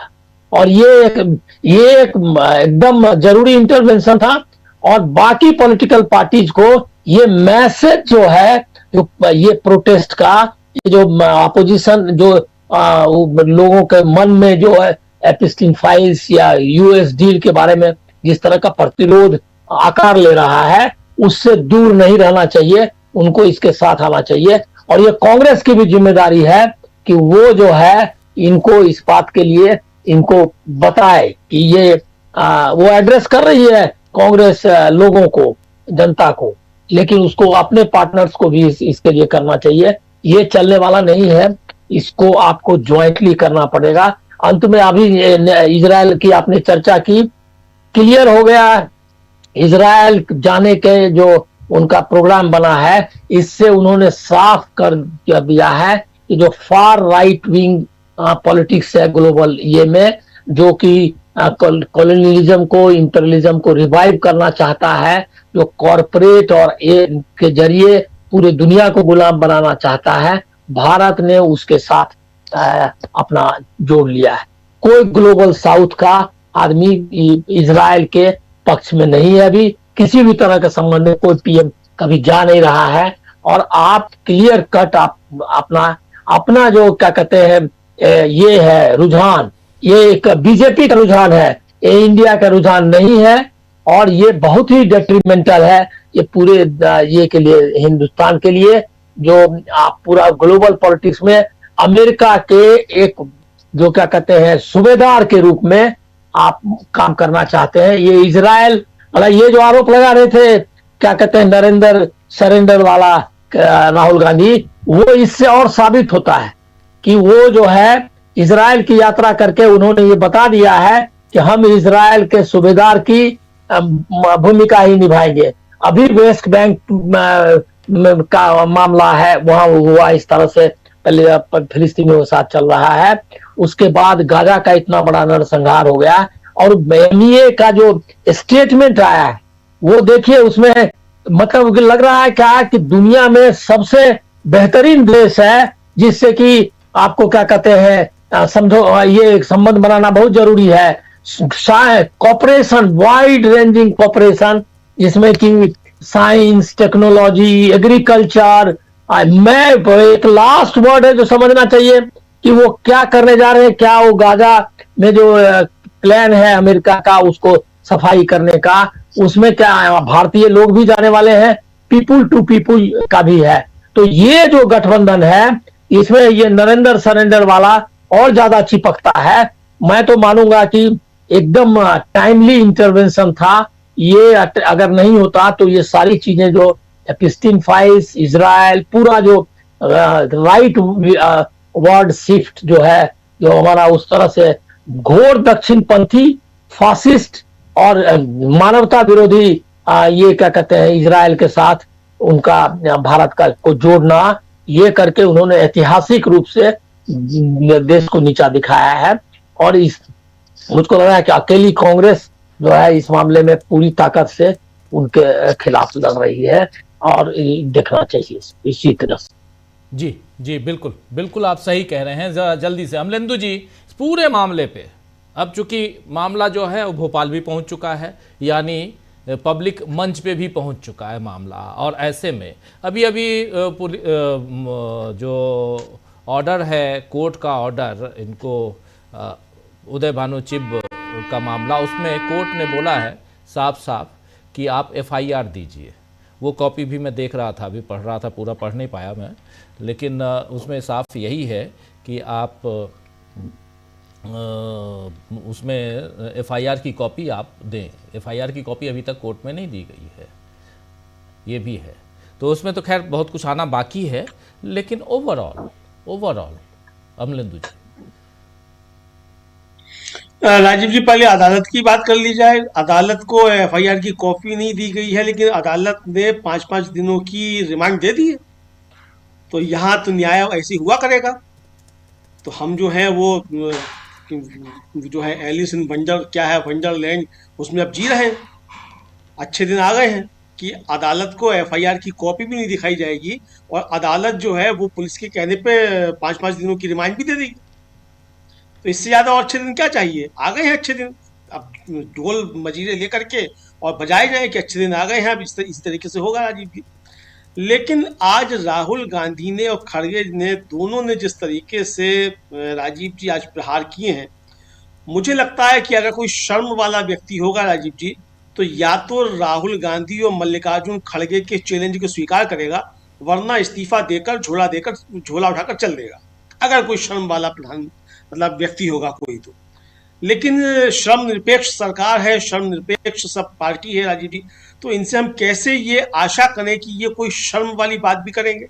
और ये एक एकदम जरूरी इंटरवेंशन था। और बाकी पॉलिटिकल पार्टीज को ये मैसेज जो है, जो ये प्रोटेस्ट का, ये जो अपोजिशन जो लोगों के मन में जो है एपिस्टीन फाइल्स या यूएस डील के बारे में जिस तरह का प्रतिरोध आकार ले रहा है, उससे दूर नहीं रहना चाहिए, उनको इसके साथ आना चाहिए। और ये कांग्रेस की भी जिम्मेदारी है कि वो जो है इनको इस बात के लिए इनको बताए कि ये वो एड्रेस कर रही है कांग्रेस लोगों को, जनता को, लेकिन उसको अपने पार्टनर्स को भी इसके लिए करना चाहिए। ये चलने वाला नहीं है, इसको आपको ज्वाइंटली करना पड़ेगा। अंत में अभी इजराइल की आपने चर्चा की, क्लियर हो गया इजराइल जाने के जो उनका प्रोग्राम बना है, इससे उन्होंने साफ कर दिया है कि जो फार राइट विंग पॉलिटिक्स है ग्लोबल ये में, जो कि कॉलोनियलिज्म को, इंपीरियलिज्म को रिवाइव करना चाहता है, जो कॉरपोरेट और के जरिए पूरे दुनिया को गुलाम बनाना चाहता है, भारत ने उसके साथ अपना जोड़ लिया है। कोई ग्लोबल साउथ का आदमी इजराइल के पक्ष में नहीं है, अभी किसी भी तरह के संबंध में कोई पीएम कभी जा नहीं रहा है। और आप क्लियर कट आप अपना जो क्या कहते हैं ये है रुझान, ये एक बीजेपी का रुझान है, ये इंडिया का रुझान नहीं है और ये बहुत ही डेट्रीमेंटल है ये पूरे ये के लिए, हिंदुस्तान के लिए, जो आप पूरा ग्लोबल पॉलिटिक्स में अमेरिका के एक जो क्या कहते हैं सूबेदार के रूप में आप काम करना चाहते हैं। ये इजराइल वाला ये जो आरोप लगा रहे थे क्या कहते हैं नरेंद्र सरेंडर वाला राहुल गांधी, वो इससे और साबित होता है कि वो जो है इजराइल की यात्रा करके उन्होंने ये बता दिया है कि हम इजराइल के सूबेदार की भूमिका ही निभाएंगे। अभी वेस्ट बैंक का मामला है, वहां हुआ इस तरह से, पहले फिलिस्तीनियों के साथ चल रहा है, उसके बाद गाजा का इतना बड़ा नरसंहार हो गया और एमईए का जो स्टेटमेंट आया है वो देखिए, उसमें मतलब लग रहा है क्या कि दुनिया में सबसे बेहतरीन देश है, जिससे कि आपको क्या कहते हैं, समझो ये संबंध बनाना बहुत जरूरी है। कॉपरेशन, वाइड रेंजिंग कॉपरेशन, जिसमें कि साइंस, टेक्नोलॉजी, एग्रीकल्चर। मैं एक लास्ट वर्ड है जो समझना चाहिए कि वो क्या करने जा रहे हैं, क्या वो गाजा में जो प्लान है अमेरिका का उसको सफाई करने का, उसमें क्या भारतीय लोग भी जाने वाले हैं, पीपुल टू पीपुल का भी है। तो ये जो गठबंधन है इसमें ये नरेंद्र सरेंडर वाला और ज्यादा चिपकता है। मैं तो मानूंगा कि एकदम टाइमली इंटरवेंशन था। ये अगर नहीं होता तो ये सारी चीजें जो एपिस्टीन फाइल्स, इजराइल, पूरा जो राइट वर्ड शिफ्ट जो है, जो हमारा उस तरह से घोर दक्षिणपंथी, फासिस्ट और मानवता विरोधी ये क्या कहते हैं इजराइल के साथ उनका भारत का को जोड़ना, ये करके उन्होंने ऐतिहासिक रूप से देश को नीचा दिखाया है। और इस मुझको लग रहा है कि अकेली कांग्रेस जो है इस मामले में पूरी ताकत से उनके खिलाफ लड़ रही है, और देखना चाहिए इसी तरह से। जी जी, बिल्कुल बिल्कुल आप सही कह रहे हैं। जरा जल्दी से अमलेंदु जी, इस पूरे मामले पे अब चूंकि मामला जो है वो भोपाल भी पहुंच चुका है, यानी पब्लिक मंच पे भी पहुंच चुका है मामला, और ऐसे में अभी जो ऑर्डर है, कोर्ट का ऑर्डर, इनको उदय भानु चिब का मामला, उसमें कोर्ट ने बोला है साफ साफ कि आप एफआईआर दीजिए। वो कॉपी भी मैं देख रहा था, अभी पढ़ रहा था, पूरा पढ़ नहीं पाया मैं, लेकिन उसमें साफ यही है कि आप उसमें एफआईआर की कॉपी आप दें। एफआईआर की कॉपी अभी तक कोर्ट में नहीं दी गई है, ये भी है। तो उसमें तो खैर बहुत कुछ आना बाकी है, लेकिन ओवरऑल अमलेंदु जी। राजीव जी, पहले अदालत की बात कर ली जाए। अदालत को एफआईआर की कॉपी नहीं दी गई है, लेकिन अदालत ने 5-5 दिनों की रिमांड दे दी है। तो यहाँ तो न्याय ऐसे हुआ करेगा। तो हम जो है वो जो है एलिस इन वंडर, क्या है वंडरलैंड, उसमें अब जी रहे हैं। अच्छे दिन आ गए हैं कि अदालत को एफआईआर की कॉपी भी नहीं दिखाई जाएगी, और अदालत जो है वो पुलिस के कहने पे 5-5 दिनों की रिमांड भी दे देगी। तो इससे ज्यादा और अच्छे दिन क्या चाहिए? आ गए हैं अच्छे दिन, अब ढोल मजीरे लेकर के और बजाए जाए कि अच्छे दिन आ गए हैं, अब इस तरीके से होगा राजीव जी। लेकिन आज राहुल गांधी ने और खड़गे ने, दोनों ने जिस तरीके से राजीव जी आज प्रहार किए हैं, मुझे लगता है कि अगर कोई शर्म वाला व्यक्ति होगा राजीव जी, तो या तो राहुल गांधी और मल्लिकार्जुन खड़गे के चैलेंज को स्वीकार करेगा, वरना इस्तीफा देकर, झोला उठाकर चल देगा, अगर कोई शर्म वाला मतलब व्यक्ति होगा कोई तो। लेकिन श्रम निरपेक्ष सरकार है, श्रम निरपेक्ष सब पार्टी है राजीव जी, तो इनसे हम कैसे ये आशा करें कि ये कोई शर्म वाली बात भी करेंगे?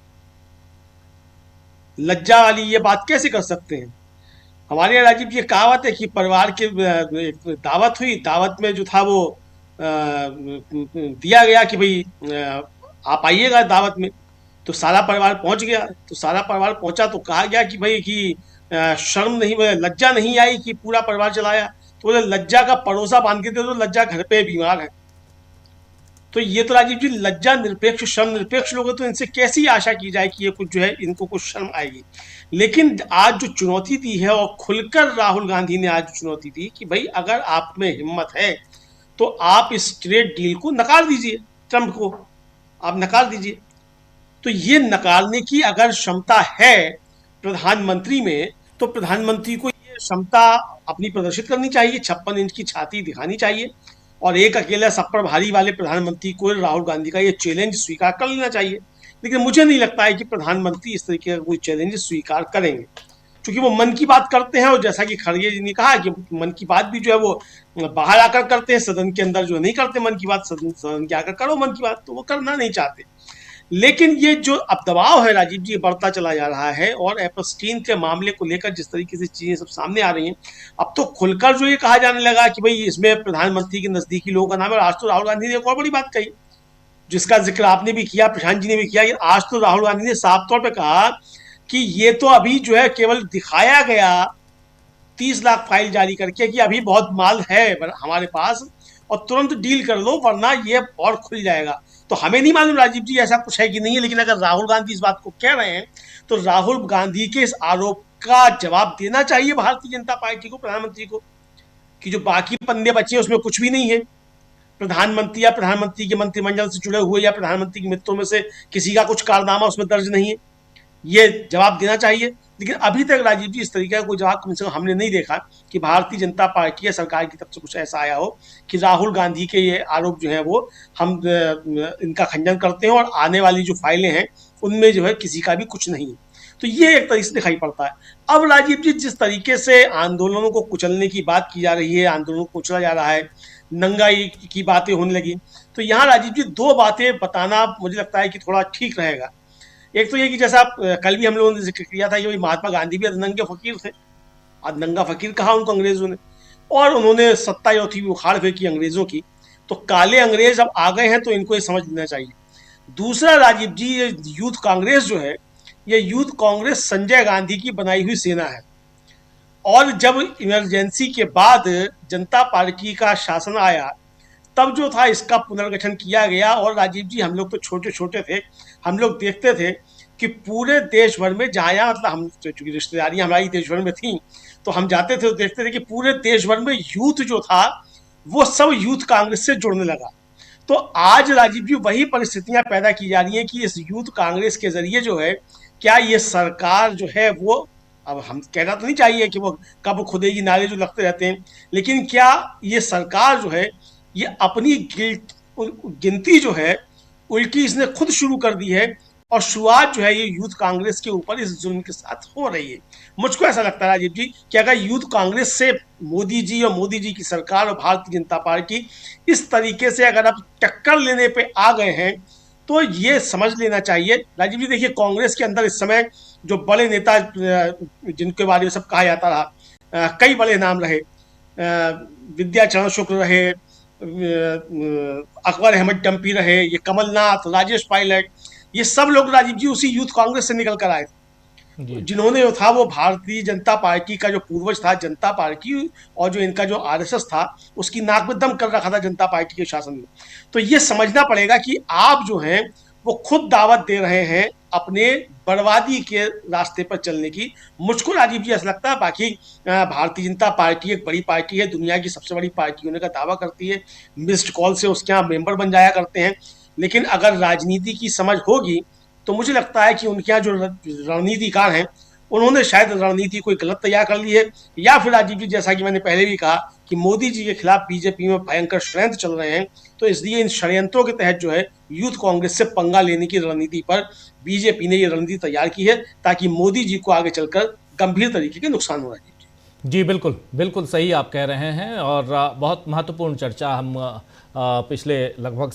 लज्जा वाली ये बात कैसे कर सकते हैं? हमारे यहाँ राजीव जी कहावत है कि परिवार के दावत हुई, दावत में जो था वो दिया गया कि भाई आप आइएगा दावत में, तो सारा परिवार पहुंच गया। तो सारा परिवार पहुंचा तो कहा गया कि भाई कि शर्म नहीं, लज्जा नहीं आई कि पूरा परिवार चलाया। तो बोले लज्जा का पड़ोसा बांध के दे दो, लज्जा घर पे बीमार है। तो ये तो राजीव जी लज्जा निरपेक्ष, शर्म निरपेक्ष लोग हैं, तो इनसे कैसी आशा की जाए कि ये कुछ जो है इनको कुछ शर्म आएगी। लेकिन आज जो चुनौती दी है, और खुलकर राहुल गांधी ने आज चुनौती दी कि भाई अगर आप में हिम्मत है तो आप इस ट्रेड डील को नकार दीजिए, ट्रंप को आप नकार दीजिए। तो ये नकारने की अगर क्षमता है प्रधानमंत्री में, तो प्रधानमंत्री को ये क्षमता अपनी प्रदर्शित करनी चाहिए, 56 इंच की छाती दिखानी चाहिए, और एक अकेला सब पर भारी वाले प्रधानमंत्री को राहुल गांधी का ये चैलेंज स्वीकार कर लेना चाहिए। लेकिन मुझे नहीं लगता है कि प्रधानमंत्री इस तरीके का कोई चैलेंज स्वीकार करेंगे, क्योंकि वो मन की बात करते हैं, और जैसा कि खड़गे जी ने कहा कि मन की बात भी जो है वो बाहर आकर करते हैं, सदन के अंदर जो नहीं करते मन की बात। सदन के आकर करो मन की बात, तो वो करना नहीं चाहते। लेकिन ये जो अब दबाव है राजीव जी बढ़ता चला जा रहा है, और एपस्टीन के मामले को लेकर जिस तरीके से चीजें सब सामने आ रही हैं, अब तो खुलकर जो ये कहा जाने लगा कि भाई इसमें प्रधानमंत्री के नजदीकी लोगों का नाम है। आज तो राहुल गांधी ने एक और बड़ी बात कही, जिसका जिक्र आपने भी किया, प्रशांत जी ने भी किया। आज तो राहुल गांधी ने साफ तौर पर कहा कि ये तो अभी जो है केवल दिखाया गया 30 लाख फाइल जारी करके कि अभी बहुत माल है हमारे पास और तुरंत डील कर लो वरना ये और खुल जाएगा। तो हमें नहीं मालूम राजीव जी ऐसा कुछ है कि नहीं है, लेकिन अगर राहुल गांधी इस बात को कह रहे हैं तो राहुल गांधी के इस आरोप का जवाब देना चाहिए भारतीय जनता पार्टी को, प्रधानमंत्री को, कि जो बाकी पन्ने बचे हैं उसमें कुछ भी नहीं है। प्रधानमंत्री या प्रधानमंत्री के मंत्रिमंडल से जुड़े हुए या प्रधानमंत्री के मित्रों में से किसी का कुछ कारनामा उसमें दर्ज नहीं है, ये जवाब देना चाहिए। लेकिन अभी तक राजीव जी इस तरीके का कोई जवाब कम से कम हमने नहीं देखा कि भारतीय जनता पार्टी या सरकार की तरफ से कुछ ऐसा आया हो कि राहुल गांधी के ये आरोप जो है वो हम इनका खंडन करते हैं और आने वाली जो फाइलें हैं उनमें जो है किसी का भी कुछ नहीं है। तो ये एक तरीके से दिखाई पड़ता है। अब राजीव जी जिस तरीके से आंदोलनों को कुचलने की बात की जा रही है, आंदोलनों को कुचला जा रहा है, नंगाई की बातें होने लगी, तो यहाँ राजीव जी दो बातें बताना मुझे लगता है कि थोड़ा ठीक रहेगा। एक तो ये कि जैसा कल भी हम लोगों ने जिक्र किया था कि महात्मा गांधी भी नंगे फकीर थे, आज नंगा फकीर कहा उनको अंग्रेजों ने, और उन्होंने सत्ता जो थी उखाड़ फेंकी अंग्रेजों की। तो काले अंग्रेज अब आ गए हैं तो इनको ये समझ लेना चाहिए। दूसरा राजीव जी, ये यूथ कांग्रेस जो है, ये यूथ कांग्रेस संजय गांधी की बनाई हुई सेना है, और जब इमरजेंसी के बाद जनता पार्टी का शासन आया तब जो था इसका पुनर्गठन किया गया। और राजीव जी हम लोग तो छोटे छोटे थे, हम लोग देखते थे कि पूरे देश भर में जहाँ मतलब हम चूंकि रिश्तेदारियाँ हमारी देश भर में थी तो हम जाते थे तो देखते थे कि पूरे देश भर में यूथ जो था वो सब यूथ कांग्रेस से जुड़ने लगा। तो आज राजीव जी वही परिस्थितियां पैदा की जा रही हैं कि इस यूथ कांग्रेस के जरिए जो है क्या ये सरकार जो है वो, अब हम कहना तो नहीं चाहिए कि वो कब खुदेगी नारे जो लगते रहते हैं, लेकिन क्या ये सरकार जो है ये अपनी गिनती जो है उल्टी इसने खुद शुरू कर दी है और शुरुआत जो है ये यूथ कांग्रेस के ऊपर इस जुल्म के साथ हो रही है। मुझको ऐसा लगता है राजीव जी कि अगर यूथ कांग्रेस से मोदी जी और मोदी जी की सरकार और भारतीय जनता पार्टी इस तरीके से अगर अब टक्कर लेने पे आ गए हैं तो ये समझ लेना चाहिए। राजीव जी देखिए, कांग्रेस के अंदर इस समय जो बड़े नेता जिनके बारे में सब कहा जाता रहा, कई बड़े नाम रहे, विद्याचरण शुक्ल रहे, अकबर अहमद टम्पी रहे, ये कमलनाथ, राजेश पायलट, ये सब लोग राजीव जी उसी यूथ कांग्रेस से निकल कर आए थे, जिन्होंने जो था वो भारतीय जनता पार्टी का जो पूर्वज था जनता पार्टी और जो इनका जो आरएसएस था उसकी नाक में दम कर रखा था जनता पार्टी के शासन में। तो ये समझना पड़ेगा कि आप जो हैं वो खुद दावत दे रहे हैं अपने बर्बादी के रास्ते पर चलने की। मुझको राजीव जी ऐसा लगता है, बाकी भारतीय जनता पार्टी एक बड़ी पार्टी है, दुनिया की सबसे बड़ी पार्टी होने का दावा करती है, मिस्ड कॉल से उसके यहाँ मेंबर बन जाया करते हैं, लेकिन अगर राजनीति की समझ होगी तो मुझे लगता है कि उनके यहाँ जो रणनीतिकार हैं उन्होंने शायद रणनीति कोई गलत तैयार कर ली है, या फिर राजीव जी जैसा कि मैंने पहले भी कहा कि मोदी जी के खिलाफ बीजेपी में भयंकर षड्यंत्र चल रहे हैं, तो इसलिए इन षड्यंत्रों के तहत जो है यूथ कांग्रेस से पंगा लेने की रणनीति पर बीजेपी ने ये रणनीति तैयार की है ताकि मोदी जी को आगे चलकर गंभीर तरीके के नुकसान हो। जी बिल्कुल बिल्कुल सही आप कह रहे हैं, और बहुत महत्वपूर्ण चर्चा हम पिछले लगभग